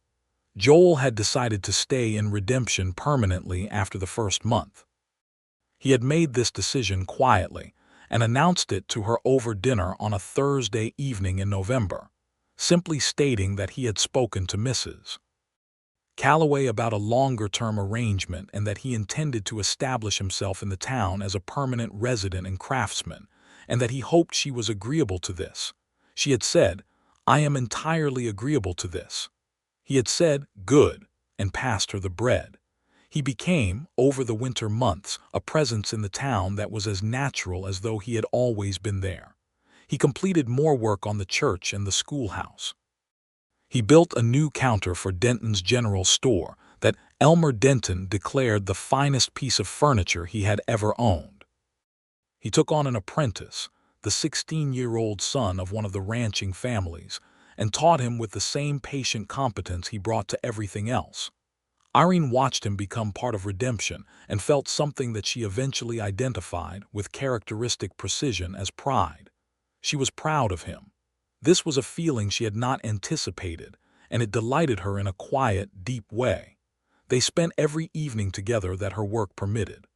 A: Joel had decided to stay in redemption permanently after the first month. He had made this decision quietly and announced it to her over dinner on a Thursday evening in November, simply stating that he had spoken to Mrs. Calloway about a longer-term arrangement and that he intended to establish himself in the town as a permanent resident and craftsman, and that he hoped she was agreeable to this. She had said, "I am entirely agreeable to this." He had said, "Good," and passed her the bread. He became, over the winter months, a presence in the town that was as natural as though he had always been there. He completed more work on the church and the schoolhouse. He built a new counter for Denton's general store that Elmer Denton declared the finest piece of furniture he had ever owned. He took on an apprentice, the 16-year-old son of one of the ranching families, and taught him with the same patient competence he brought to everything else. Irene watched him become part of Redemption and felt something that she eventually identified with characteristic precision as pride. She was proud of him. This was a feeling she had not anticipated, and it delighted her in a quiet, deep way. They spent every evening together that her work permitted.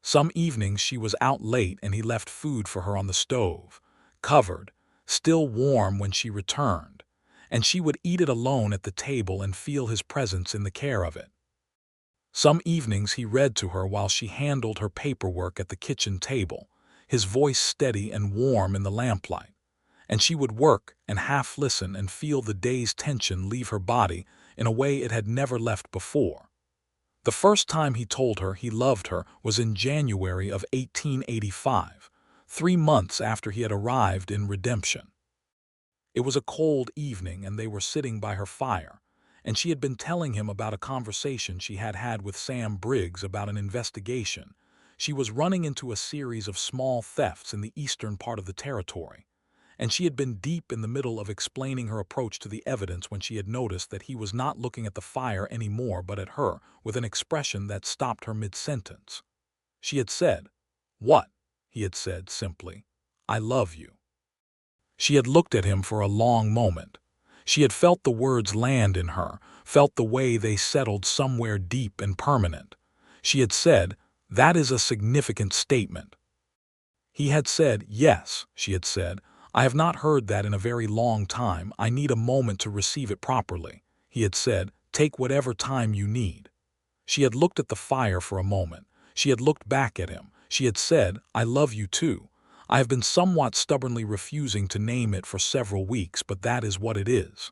A: Some evenings she was out late and he left food for her on the stove, covered, still warm when she returned, and she would eat it alone at the table and feel his presence in the care of it. Some evenings he read to her while she handled her paperwork at the kitchen table, his voice steady and warm in the lamplight, and she would work and half listen and feel the day's tension leave her body in a way it had never left before. The first time he told her he loved her was in January of 1885, 3 months after he had arrived in Redemption. It was a cold evening and they were sitting by her fire, and she had been telling him about a conversation she had had with Sam Briggs about an investigation. She was running into a series of small thefts in the eastern part of the territory, and she had been deep in the middle of explaining her approach to the evidence when she had noticed that he was not looking at the fire anymore but at her, with an expression that stopped her mid-sentence. She had said, "What?" He had said simply, "I love you." She had looked at him for a long moment. She had felt the words land in her, felt the way they settled somewhere deep and permanent. She had said, "That is a significant statement." He had said, "Yes," she had said, "I have not heard that in a very long time. I need a moment to receive it properly." He had said, "Take whatever time you need." She had looked at the fire for a moment. She had looked back at him. She had said, "I love you too. I have been somewhat stubbornly refusing to name it for several weeks, but that is what it is."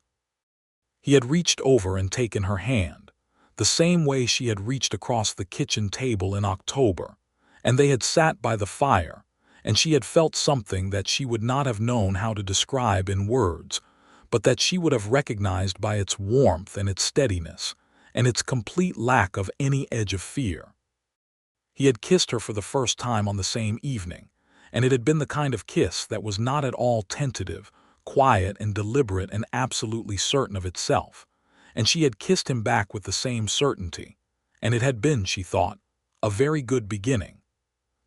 A: He had reached over and taken her hand, the same way she had reached across the kitchen table in October, and they had sat by the fire, and she had felt something that she would not have known how to describe in words, but that she would have recognized by its warmth and its steadiness, and its complete lack of any edge of fear. He had kissed her for the first time on the same evening, and it had been the kind of kiss that was not at all tentative, quiet and deliberate and absolutely certain of itself, and she had kissed him back with the same certainty, and it had been, she thought, a very good beginning.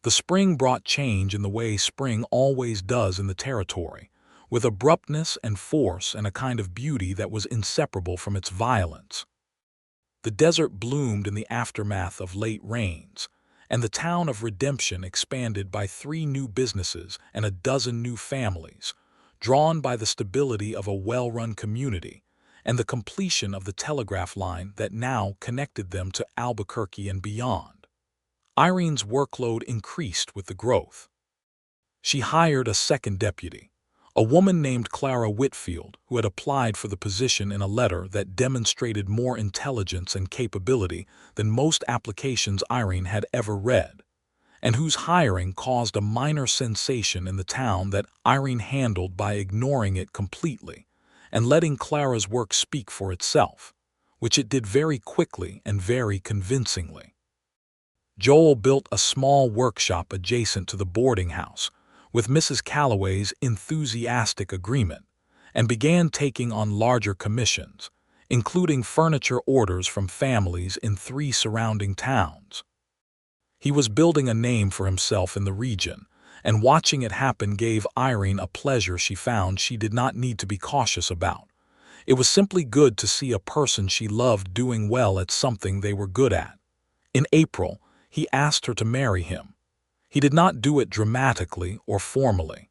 A: The spring brought change in the way spring always does in the territory, with abruptness and force and a kind of beauty that was inseparable from its violence. The desert bloomed in the aftermath of late rains, and the town of Redemption expanded by 3 new businesses and a dozen new families, drawn by the stability of a well-run community and the completion of the telegraph line that now connected them to Albuquerque and beyond. Irene's workload increased with the growth. She hired a second deputy, a woman named Clara Whitfield, who had applied for the position in a letter that demonstrated more intelligence and capability than most applications Irene had ever read, and whose hiring caused a minor sensation in the town that Irene handled by ignoring it completely and letting Clara's work speak for itself, which it did very quickly and very convincingly. Joel built a small workshop adjacent to the boarding house, with Mrs. Calloway's enthusiastic agreement, and began taking on larger commissions, including furniture orders from families in 3 surrounding towns. He was building a name for himself in the region, and watching it happen gave Irene a pleasure she found she did not need to be cautious about. It was simply good to see a person she loved doing well at something they were good at. In April, he asked her to marry him. He did not do it dramatically or formally.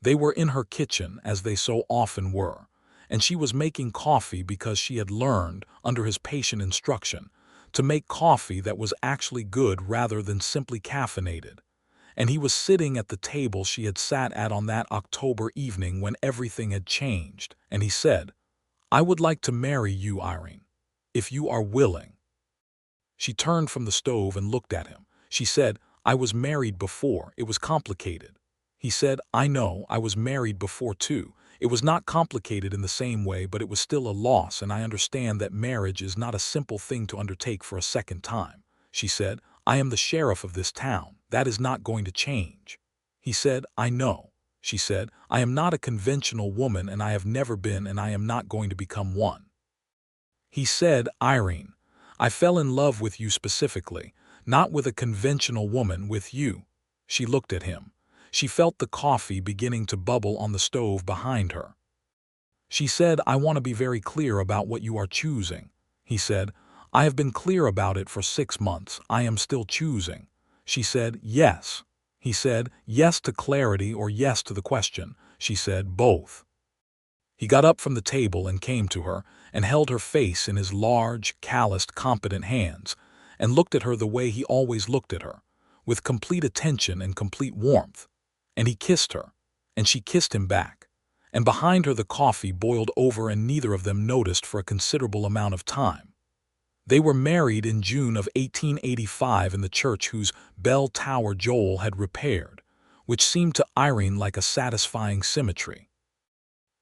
A: They were in her kitchen, as they so often were, and she was making coffee because she had learned, under his patient instruction, to make coffee that was actually good rather than simply caffeinated. And he was sitting at the table she had sat at on that October evening when everything had changed, and he said, "I would like to marry you, Irene, if you are willing." She turned from the stove and looked at him. She said, "I was married before. It was complicated." He said, "I know, I was married before too. It was not complicated in the same way, but it was still a loss, and I understand that marriage is not a simple thing to undertake for a second time." She said, "I am the sheriff of this town. That is not going to change." He said, "I know." She said, "I am not a conventional woman, and I have never been, and I am not going to become one." He said, "Irene, I fell in love with you specifically, not with a conventional woman, with you." She looked at him. She felt the coffee beginning to bubble on the stove behind her. She said, "I want to be very clear about what you are choosing." He said, "I have been clear about it for 6 months. I am still choosing." She said, "Yes." He said, "Yes to clarity or yes to the question?" She said, "Both." He got up from the table and came to her and held her face in his large, calloused, competent hands and looked at her the way he always looked at her, with complete attention and complete warmth. And he kissed her, and she kissed him back. And behind her the coffee boiled over, and neither of them noticed for a considerable amount of time. They were married in June of 1885 in the church whose bell tower Joel had repaired, which seemed to Irene like a satisfying symmetry.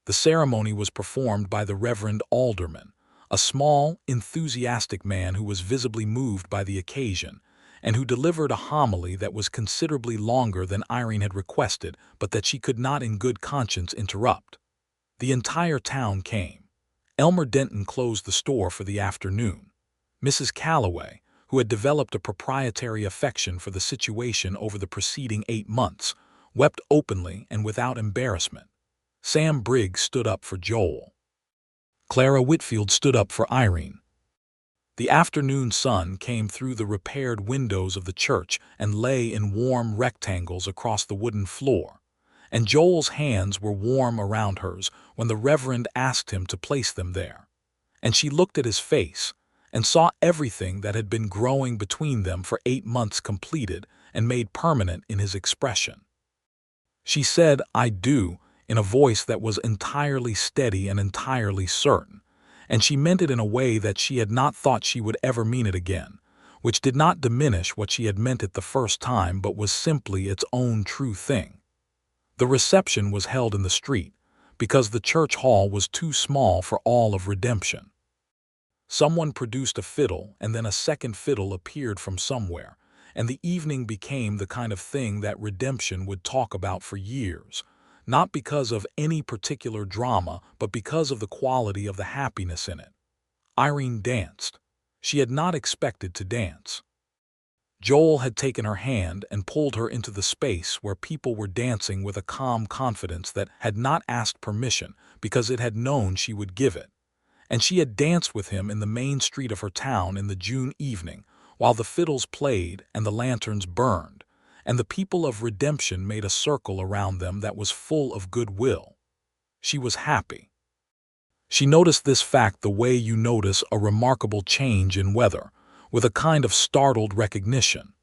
A: The ceremony was performed by the Reverend Alderman, a small, enthusiastic man who was visibly moved by the occasion, and who delivered a homily that was considerably longer than Irene had requested, but that she could not in good conscience interrupt. The entire town came. Elmer Denton closed the store for the afternoon. Mrs. Calloway, who had developed a proprietary affection for the situation over the preceding 8 months, wept openly and without embarrassment. Sam Briggs stood up for Joel. Clara Whitfield stood up for Irene. The afternoon sun came through the repaired windows of the church and lay in warm rectangles across the wooden floor, and Joel's hands were warm around hers when the Reverend asked him to place them there. And she looked at his face and saw everything that had been growing between them for 8 months completed and made permanent in his expression. She said, "I do," in a voice that was entirely steady and entirely certain, and she meant it in a way that she had not thought she would ever mean it again, which did not diminish what she had meant it the first time, but was simply its own true thing. The reception was held in the street, because the church hall was too small for all of Redemption. Someone produced a fiddle, and then a second fiddle appeared from somewhere, and the evening became the kind of thing that Redemption would talk about for years, not because of any particular drama, but because of the quality of the happiness in it. Irene danced. She had not expected to dance. Joel had taken her hand and pulled her into the space where people were dancing with a calm confidence that had not asked permission because it had known she would give it. And she had danced with him in the main street of her town in the June evening, while the fiddles played and the lanterns burned, and the people of Redemption made a circle around them that was full of goodwill. She was happy. She noticed this fact the way you notice a remarkable change in weather, with a kind of startled recognition.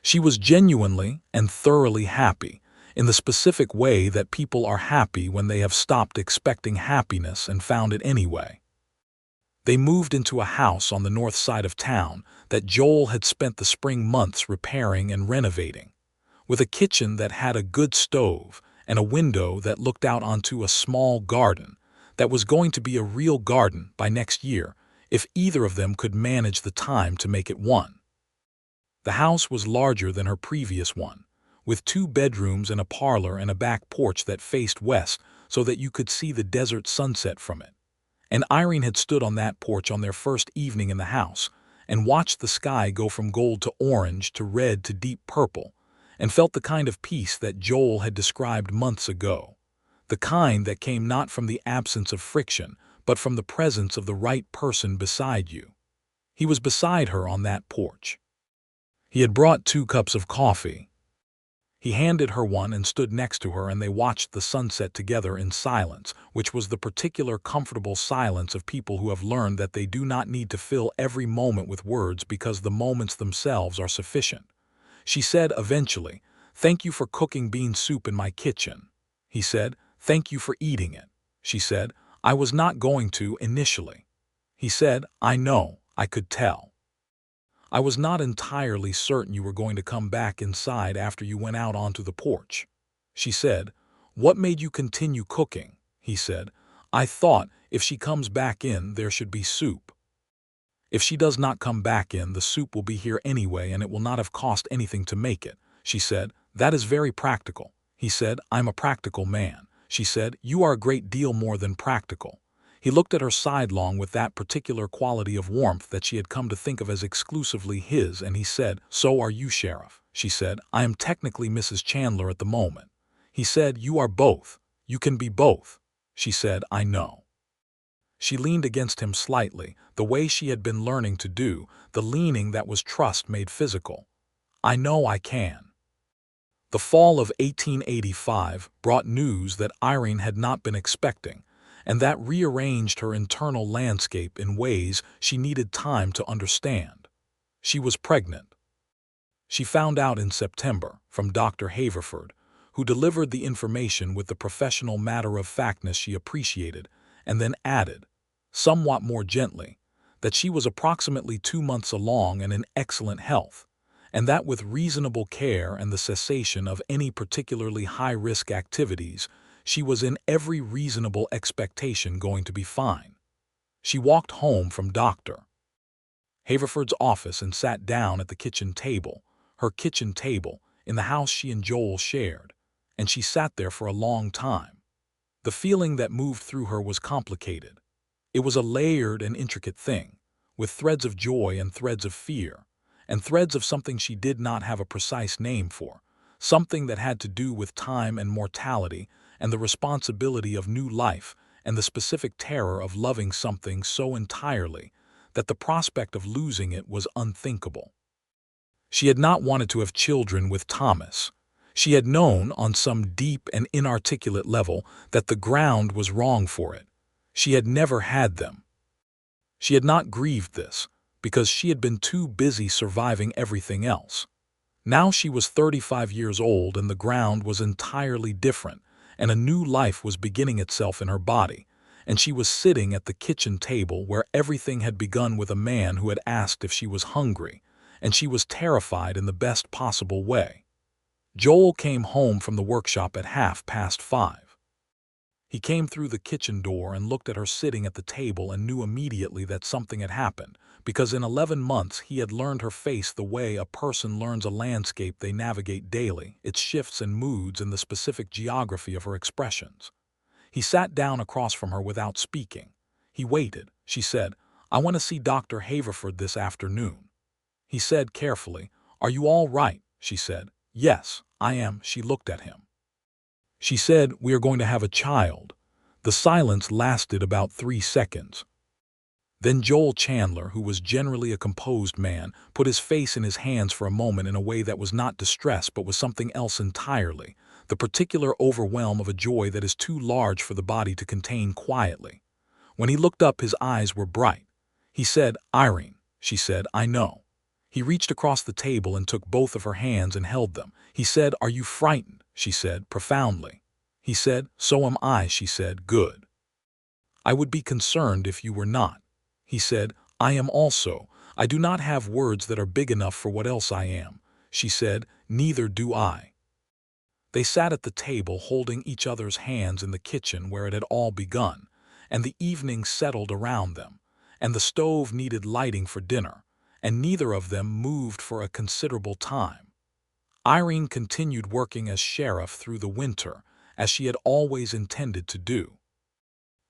A: She was genuinely and thoroughly happy, in the specific way that people are happy when they have stopped expecting happiness and found it anyway. They moved into a house on the north side of town that Joel had spent the spring months repairing and renovating, with a kitchen that had a good stove and a window that looked out onto a small garden that was going to be a real garden by next year if either of them could manage the time to make it one. The house was larger than her previous one, with 2 bedrooms and a parlor and a back porch that faced west so that you could see the desert sunset from it. And Irene had stood on that porch on their first evening in the house and watched the sky go from gold to orange to red to deep purple, and felt the kind of peace that Joel had described months ago, the kind that came not from the absence of friction, but from the presence of the right person beside you. He was beside her on that porch. He had brought 2 cups of coffee. He handed her one and stood next to her, and they watched the sunset together in silence, which was the particular comfortable silence of people who have learned that they do not need to fill every moment with words because the moments themselves are sufficient. She said eventually, "Thank you for cooking bean soup in my kitchen." He said, "Thank you for eating it." She said, "I was not going to initially." He said, "I know, I could tell. I was not entirely certain you were going to come back inside after you went out onto the porch." She said, "What made you continue cooking?" He said, "I thought if she comes back in, there should be soup. If she does not come back in, the soup will be here anyway and it will not have cost anything to make it." She said, "That is very practical." He said, "I'm a practical man." She said, "You are a great deal more than practical." He looked at her sidelong with that particular quality of warmth that she had come to think of as exclusively his, and he said, "So are you, Sheriff." She said, "I am technically Mrs. Chandler at the moment." He said, "You are both. You can be both." She said, "I know." She leaned against him slightly, the way she had been learning to do, the leaning that was trust made physical. "I know I can." The fall of 1885 brought news that Irene had not been expecting, and that rearranged her internal landscape in ways she needed time to understand. She was pregnant. She found out in September from Dr. Haverford, who delivered the information with the professional matter-of-factness she appreciated, and then added, somewhat more gently, that she was approximately 2 months along and in excellent health, and that with reasonable care and the cessation of any particularly high-risk activities, she was in every reasonable expectation going to be fine. She walked home from Dr. Haverford's office and sat down at the kitchen table, her kitchen table, in the house she and Joel shared, and she sat there for a long time. The feeling that moved through her was complicated. It was a layered and intricate thing, with threads of joy and threads of fear, and threads of something she did not have a precise name for, something that had to do with time and mortality and the responsibility of new life and the specific terror of loving something so entirely that the prospect of losing it was unthinkable. She had not wanted to have children with Thomas. She had known, on some deep and inarticulate level, that the ground was wrong for it. She had never had them. She had not grieved this, because she had been too busy surviving everything else. Now she was 35 years old and the ground was entirely different, and a new life was beginning itself in her body, and she was sitting at the kitchen table where everything had begun with a man who had asked if she was hungry, and she was terrified in the best possible way. Joel came home from the workshop at 5:30. He came through the kitchen door and looked at her sitting at the table and knew immediately that something had happened, because in 11 months he had learned her face the way a person learns a landscape they navigate daily, its shifts and moods and the specific geography of her expressions. He sat down across from her without speaking. He waited. She said, "I want to see Dr. Haverford this afternoon." He said carefully, "Are you all right?" She said, "Yes, I am." She looked at him. She said, "We are going to have a child." The silence lasted about 3 seconds. Then Joel Chandler, who was generally a composed man, put his face in his hands for a moment in a way that was not distress but was something else entirely, the particular overwhelm of a joy that is too large for the body to contain quietly. When he looked up, his eyes were bright. He said, "Irene." She said, "I know." He reached across the table and took both of her hands and held them. He said, "Are you frightened?" She said, profoundly. He said, "So am I." She said, "Good. I would be concerned if you were not." He said, "I am also. I do not have words that are big enough for what else I am." She said, "Neither do I." They sat at the table holding each other's hands in the kitchen where it had all begun, and the evening settled around them, and the stove needed lighting for dinner, and neither of them moved for a considerable time. Irene continued working as sheriff through the winter, as she had always intended to do.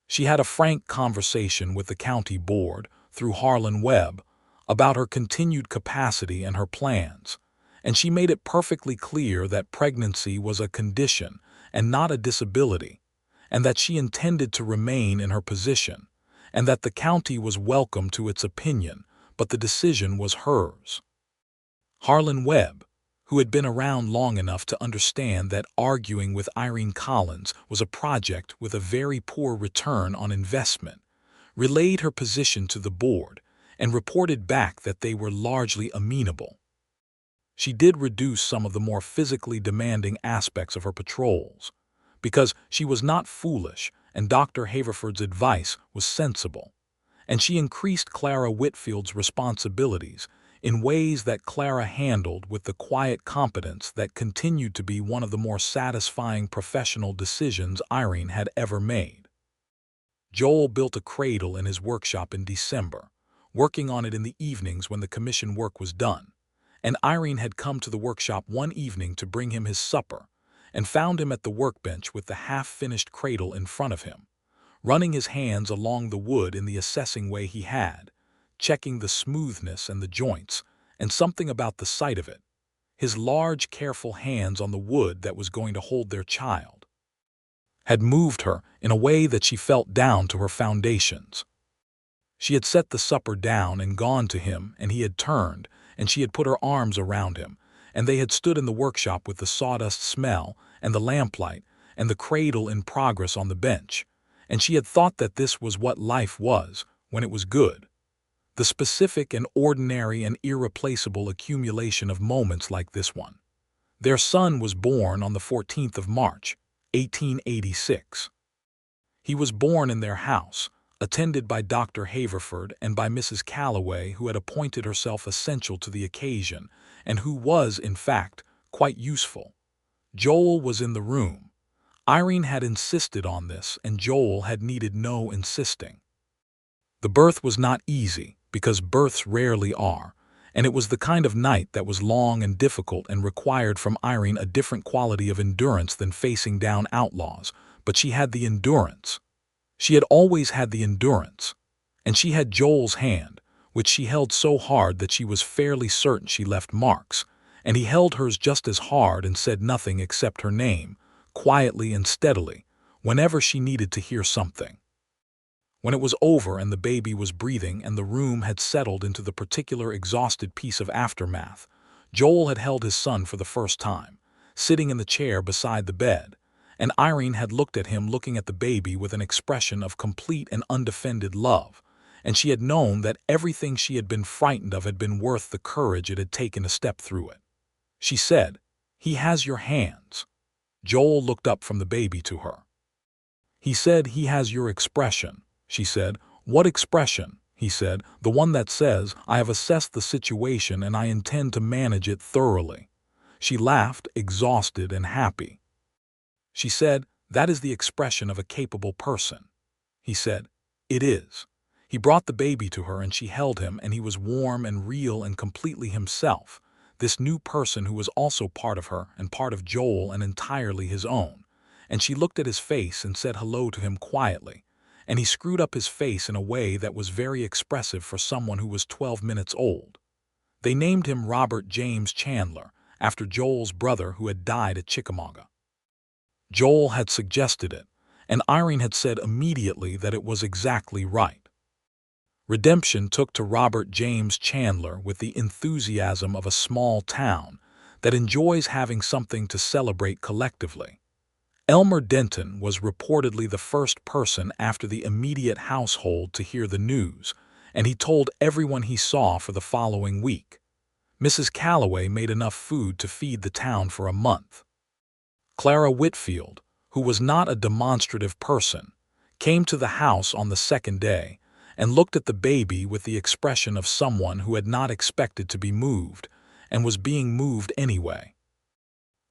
A: She had a frank conversation with the county board, through Harlan Webb, about her continued capacity and her plans, and she made it perfectly clear that pregnancy was a condition and not a disability, and that she intended to remain in her position, and that the county was welcome to its opinion, but the decision was hers. Harlan Webb, who had been around long enough to understand that arguing with Irene Collins was a project with a very poor return on investment, relayed her position to the board and reported back that they were largely amenable. She did reduce some of the more physically demanding aspects of her patrols, because she was not foolish and Dr. Haverford's advice was sensible, and she increased Clara Whitfield's responsibilities in ways that Clara handled with the quiet competence that continued to be one of the more satisfying professional decisions Irene had ever made. Joel built a cradle in his workshop in December, working on it in the evenings when the commission work was done, and Irene had come to the workshop one evening to bring him his supper, and found him at the workbench with the half-finished cradle in front of him, running his hands along the wood in the assessing way he had, checking the smoothness and the joints, and something about the sight of it, his large, careful hands on the wood that was going to hold their child, had moved her in a way that she felt down to her foundations. She had set the supper down and gone to him, and he had turned, and she had put her arms around him, and they had stood in the workshop with the sawdust smell and the lamplight and the cradle in progress on the bench, and she had thought that this was what life was when it was good. The specific and ordinary and irreplaceable accumulation of moments like this one. Their son was born on the 14th of March, 1886. He was born in their house, attended by Dr. Haverford and by Mrs. Calloway, who had appointed herself essential to the occasion, and who was, in fact, quite useful. Joel was in the room. Irene had insisted on this, and Joel had needed no insisting. The birth was not easy, because births rarely are, and it was the kind of night that was long and difficult and required from Irene a different quality of endurance than facing down outlaws, but she had the endurance. She had always had the endurance, and she had Joel's hand, which she held so hard that she was fairly certain she left marks, and he held hers just as hard and said nothing except her name, quietly and steadily, whenever she needed to hear something. When it was over and the baby was breathing and the room had settled into the particular exhausted piece of aftermath, Joel had held his son for the first time, sitting in the chair beside the bed, and Irene had looked at him looking at the baby with an expression of complete and undefended love, and she had known that everything she had been frightened of had been worth the courage it had taken to step through it. She said, "He has your hands." Joel looked up from the baby to her. "He said he has your expression," she said. "What expression?" he said. "The one that says, I have assessed the situation and I intend to manage it thoroughly." She laughed, exhausted and happy. She said, "That is the expression of a capable person." He said, "It is." He brought the baby to her and she held him, and he was warm and real and completely himself, this new person who was also part of her and part of Joel and entirely his own. And she looked at his face and said hello to him quietly, and he screwed up his face in a way that was very expressive for someone who was 12 minutes old. They named him Robert James Chandler, after Joel's brother who had died at Chickamauga. Joel had suggested it, and Irene had said immediately that it was exactly right. Redemption took to Robert James Chandler with the enthusiasm of a small town that enjoys having something to celebrate collectively. Elmer Denton was reportedly the first person after the immediate household to hear the news, and he told everyone he saw for the following week. Mrs. Calloway made enough food to feed the town for a month. Clara Whitfield, who was not a demonstrative person, came to the house on the second day and looked at the baby with the expression of someone who had not expected to be moved and was being moved anyway.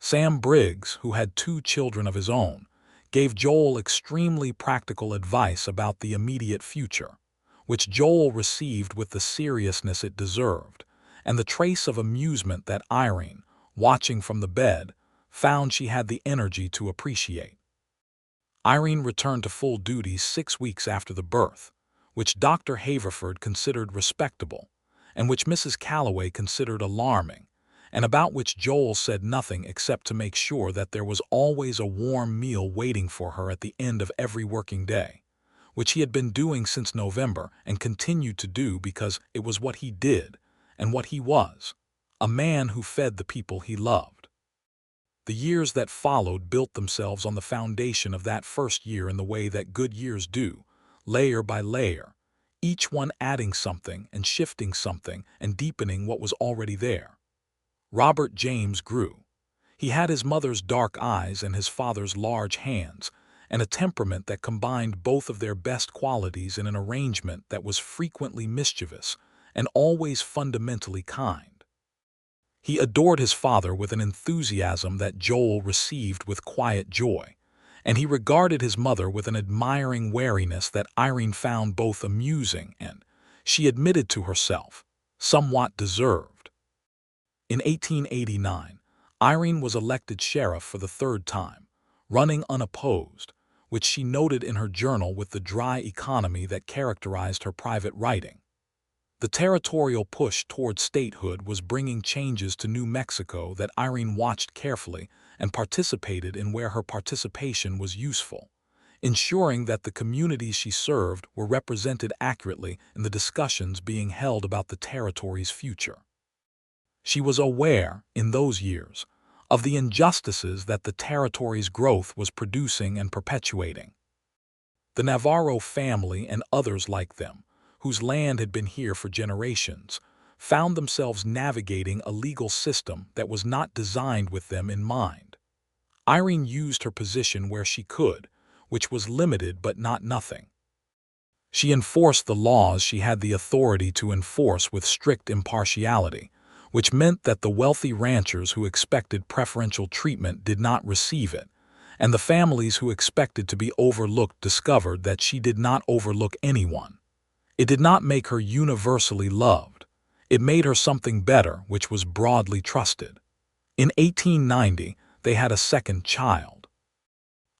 A: Sam Briggs, who had 2 children of his own, gave Joel extremely practical advice about the immediate future, which Joel received with the seriousness it deserved, and the trace of amusement that Irene, watching from the bed, found she had the energy to appreciate. Irene returned to full duties 6 weeks after the birth, which Dr. Haverford considered respectable, and which Mrs. Calloway considered alarming, and about which Joel said nothing except to make sure that there was always a warm meal waiting for her at the end of every working day, which he had been doing since November and continued to do because it was what he did and what he was. a man who fed the people he loved. The years that followed built themselves on the foundation of that first year in the way that good years do, layer by layer, each one adding something and shifting something and deepening what was already there. Robert James grew. He had his mother's dark eyes and his father's large hands, and a temperament that combined both of their best qualities in an arrangement that was frequently mischievous and always fundamentally kind. He adored his father with an enthusiasm that Joel received with quiet joy, and he regarded his mother with an admiring wariness that Irene found both amusing and, she admitted to herself, somewhat deserved. In 1889, Irene was elected sheriff for the third time, running unopposed, which she noted in her journal with the dry economy that characterized her private writing. The territorial push toward statehood was bringing changes to New Mexico that Irene watched carefully and participated in where her participation was useful, ensuring that the communities she served were represented accurately in the discussions being held about the territory's future. She was aware, in those years, of the injustices that the territory's growth was producing and perpetuating. The Navarro family and others like them, whose land had been here for generations, found themselves navigating a legal system that was not designed with them in mind. Irene used her position where she could, which was limited but not nothing. She enforced the laws she had the authority to enforce with strict impartiality, which meant that the wealthy ranchers who expected preferential treatment did not receive it, and the families who expected to be overlooked discovered that she did not overlook anyone. It did not make her universally loved. It made her something better, which was broadly trusted. In 1890, they had a second child.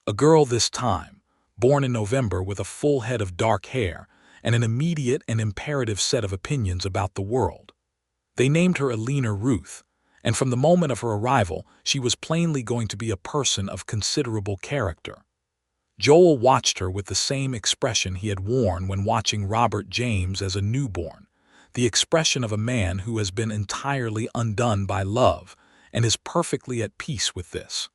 A: A girl this time, born in November with a full head of dark hair and an immediate and imperative set of opinions about the world. They named her Irene Ruth, and from the moment of her arrival, she was plainly going to be a person of considerable character. Joel watched her with the same expression he had worn when watching Robert James as a newborn, the expression of a man who has been entirely undone by love and is perfectly at peace with this.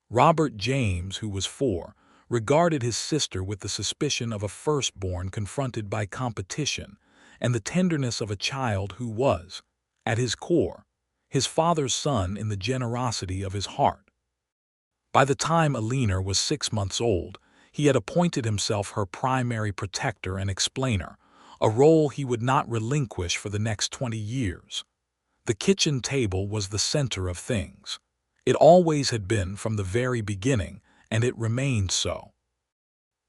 A: Robert James, who was 4, regarded his sister with the suspicion of a firstborn confronted by competition and the tenderness of a child who was, at his core, his father's son in the generosity of his heart. By the time Irene was 6 months old, he had appointed himself her primary protector and explainer, a role he would not relinquish for the next 20 years. The kitchen table was the center of things. It always had been from the very beginning, and it remained so.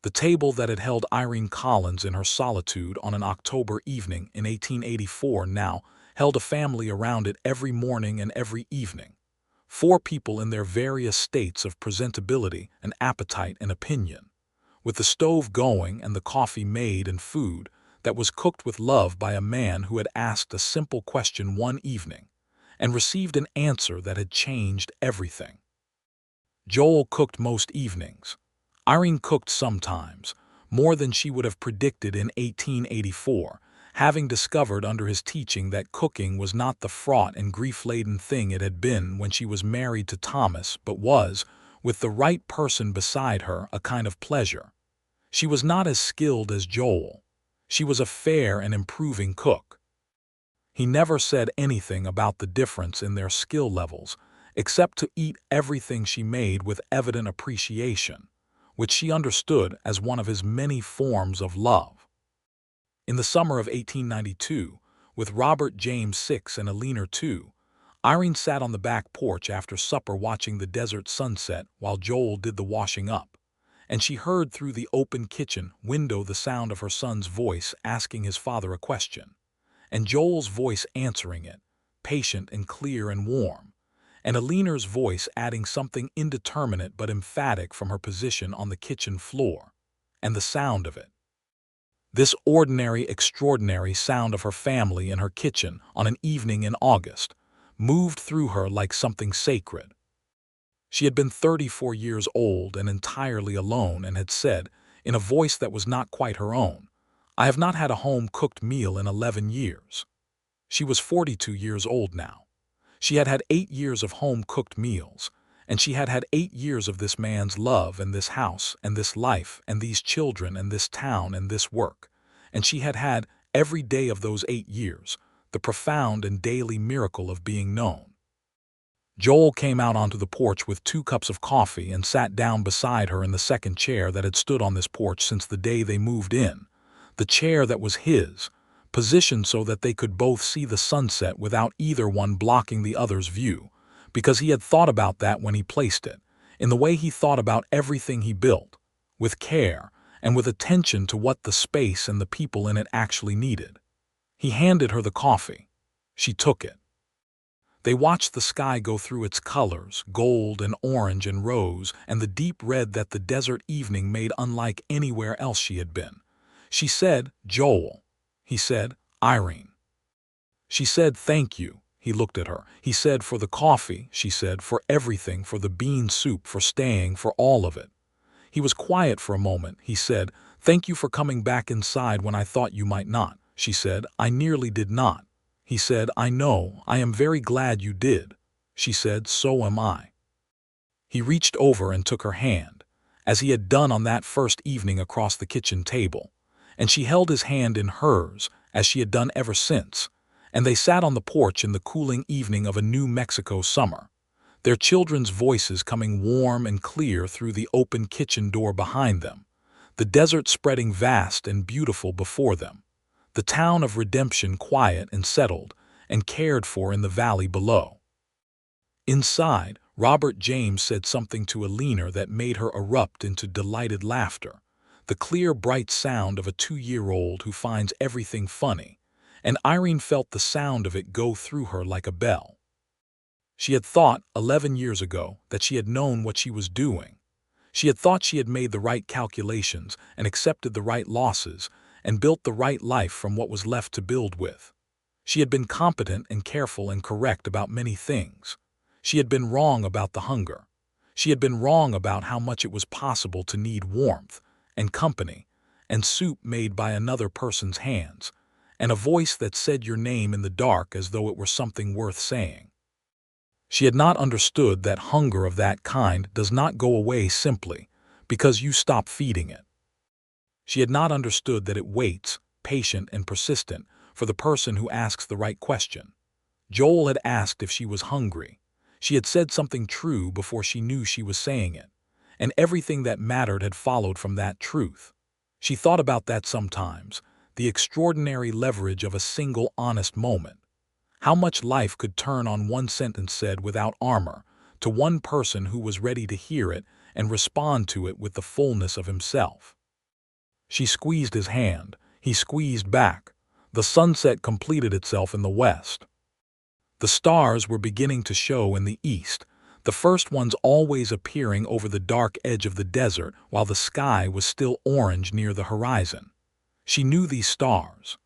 A: The table that had held Irene Collins in her solitude on an October evening in 1884 now held a family around it every morning and every evening. 4 people in their various states of presentability and appetite and opinion, with the stove going and the coffee made and food that was cooked with love by a man who had asked a simple question one evening and received an answer that had changed everything. Joel cooked most evenings. Irene cooked sometimes, more than she would have predicted in 1884, having discovered under his teaching that cooking was not the fraught and grief-laden thing it had been when she was married to Thomas, but was, with the right person beside her, a kind of pleasure. She was not as skilled as Joel. She was a fair and improving cook. He never said anything about the difference in their skill levels, except to eat everything she made with evident appreciation, which she understood as one of his many forms of love. In the summer of 1892, with Robert James 6 and Irene 2, Irene sat on the back porch after supper watching the desert sunset while Joel did the washing up, and she heard through the open kitchen window the sound of her son's voice asking his father a question, and Joel's voice answering it, patient and clear and warm, and Irene's voice adding something indeterminate but emphatic from her position on the kitchen floor, and the sound of it. This ordinary, extraordinary sound of her family in her kitchen on an evening in August moved through her like something sacred. She had been 34 years old and entirely alone and had said, in a voice that was not quite her own, "I have not had a home-cooked meal in 11 years." She was 42 years old now. She had had 8 years of home-cooked meals, and she had had 8 years of this man's love and this house and this life and these children and this town and this work. And she had had, every day of those 8 years, the profound and daily miracle of being known. Joel came out onto the porch with 2 cups of coffee and sat down beside her in the second chair that had stood on this porch since the day they moved in, the chair that was his, positioned so that they could both see the sunset without either one blocking the other's view, because he had thought about that when he placed it, in the way he thought about everything he built, with care and with attention to what the space and the people in it actually needed. He handed her the coffee. She took it. They watched the sky go through its colors, gold and orange and rose, and the deep red that the desert evening made unlike anywhere else she had been. She said, "Joel." He said, "Irene." She said, "Thank you." He looked at her. He said, "For the coffee," she said, "for everything, for the bean soup, for staying, for all of it." He was quiet for a moment. He said, "Thank you for coming back inside when I thought you might not." She said, "I nearly did not." He said, "I know, I am very glad you did." She said, "So am I." He reached over and took her hand, as he had done on that first evening across the kitchen table, and she held his hand in hers, as she had done ever since, and they sat on the porch in the cooling evening of a New Mexico summer, their children's voices coming warm and clear through the open kitchen door behind them, the desert spreading vast and beautiful before them, the town of redemption quiet and settled and cared for in the valley below. Inside, Robert James said something to Irene that made her erupt into delighted laughter, the clear, bright sound of a 2-year-old who finds everything funny, and Irene felt the sound of it go through her like a bell. She had thought, 11 years ago, that she had known what she was doing. She had thought she had made the right calculations and accepted the right losses and built the right life from what was left to build with. She had been competent and careful and correct about many things. She had been wrong about the hunger. She had been wrong about how much it was possible to need warmth and company and soup made by another person's hands, and a voice that said your name in the dark as though it were something worth saying. She had not understood that hunger of that kind does not go away simply because you stop feeding it. She had not understood that it waits, patient and persistent, for the person who asks the right question. Joel had asked if she was hungry. She had said something true before she knew she was saying it, and everything that mattered had followed from that truth. She thought about that sometimes, the extraordinary leverage of a single honest moment. How much life could turn on one sentence said without armor, to one person who was ready to hear it and respond to it with the fullness of himself. She squeezed his hand. He squeezed back. The sunset completed itself in the west. The stars were beginning to show in the east, the first ones always appearing over the dark edge of the desert while the sky was still orange near the horizon. She knew these stars.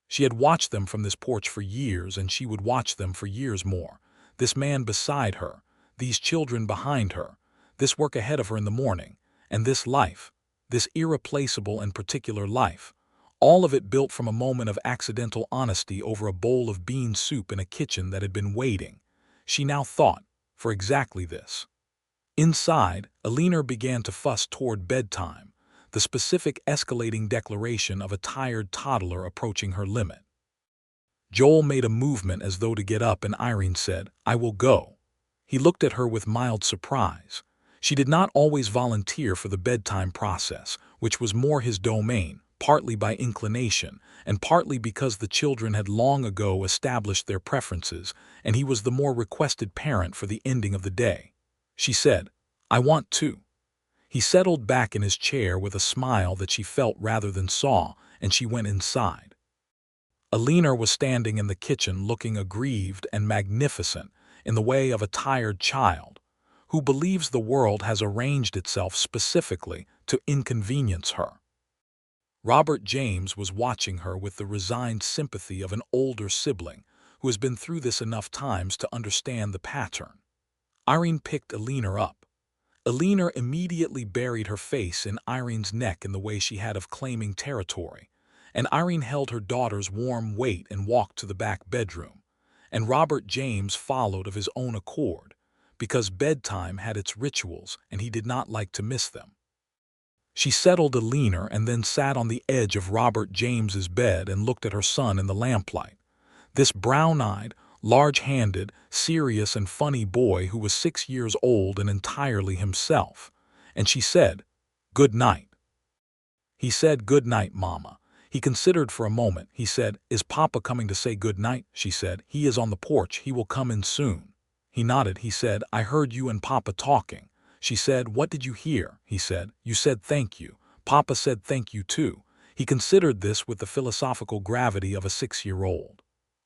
A: She had watched them from this porch for years, and she would watch them for years more. This man beside her, these children behind her, this work ahead of her in the morning, and this life, this irreplaceable and particular life, all of it built from a moment of accidental honesty over a bowl of bean soup in a kitchen that had been waiting, she now thought, for exactly this. Inside, Irene began to fuss toward bedtime, the specific escalating declaration of a tired toddler approaching her limit. Joel made a movement as though to get up, and Irene said, "I will go." He looked at her with mild surprise. She did not always volunteer for the bedtime process, which was more his domain, partly by inclination, and partly because the children had long ago established their preferences, and he was the more requested parent for the ending of the day. She said, "I want to." He settled back in his chair with a smile that she felt rather than saw, and she went inside. Irene was standing in the kitchen looking aggrieved and magnificent in the way of a tired child, who believes the world has arranged itself specifically to inconvenience her. Robert James was watching her with the resigned sympathy of an older sibling who has been through this enough times to understand the pattern. Irene picked Irene up. Irene immediately buried her face in Irene's neck in the way she had of claiming territory, and Irene held her daughter's warm weight and walked to the back bedroom, and Robert James followed of his own accord, because bedtime had its rituals and he did not like to miss them. She settled a leaner and then sat on the edge of Robert James's bed and looked at her son in the lamplight. This brown-eyed, large-handed, serious and funny boy who was 6 years old and entirely himself. And she said, "Good night." He said, "Good night, Mama." He considered for a moment. He said, "Is Papa coming to say good night?" She said, "He is on the porch. He will come in soon." He nodded. He said, "I heard you and Papa talking." She said, "What did you hear?" He said, "You said thank you. Papa said thank you too." He considered this with the philosophical gravity of a 6-year-old.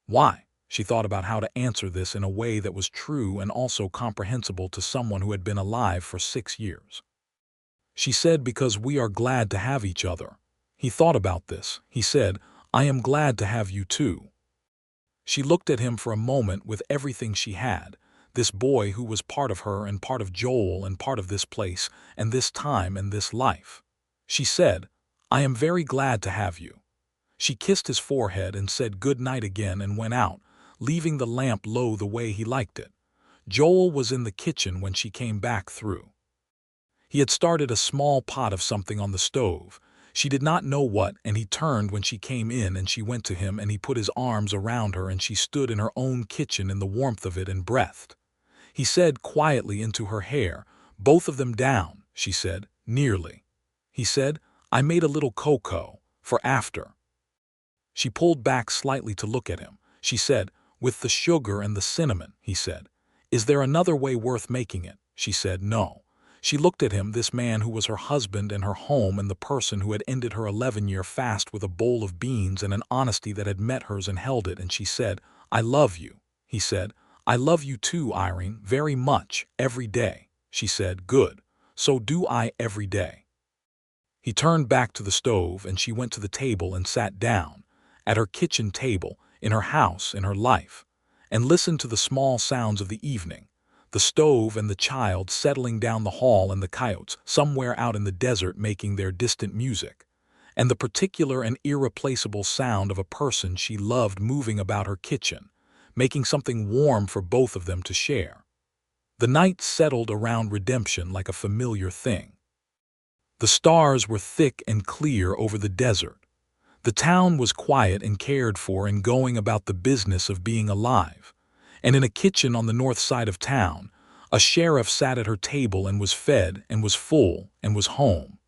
A: Why? She thought about how to answer this in a way that was true and also comprehensible to someone who had been alive for 6 years. She said, "Because we are glad to have each other." He thought about this. He said, "I am glad to have you too." She looked at him for a moment with everything she had, this boy who was part of her and part of Joel and part of this place and this time and this life. She said, "I am very glad to have you." She kissed his forehead and said good night again and went out, leaving the lamp low the way he liked it. Joel was in the kitchen when she came back through. He had started a small pot of something on the stove. She did not know what, and he turned when she came in and she went to him and he put his arms around her and she stood in her own kitchen in the warmth of it and breathed. He said quietly into her hair, "Both of them down," she said, "nearly." He said, "I made a little cocoa, for after." She pulled back slightly to look at him. She said, "With the sugar and the cinnamon," he said. "Is there another way worth making it?" She said, "No." She looked at him, this man who was her husband and her home and the person who had ended her 11-year fast with a bowl of beans and an honesty that had met hers and held it, and she said, "I love you." He said, "I love you too, Irene, very much, every day." She said, "Good. So do I every day." He turned back to the stove and she went to the table and sat down, at her kitchen table, in her house, in her life, and listened to the small sounds of the evening, the stove and the child settling down the hall and the coyotes somewhere out in the desert making their distant music, and the particular and irreplaceable sound of a person she loved moving about her kitchen, making something warm for both of them to share. The night settled around redemption like a familiar thing. The stars were thick and clear over the desert. The town was quiet and cared for and going about the business of being alive. And in a kitchen on the north side of town, a sheriff sat at her table and was fed and was full and was home.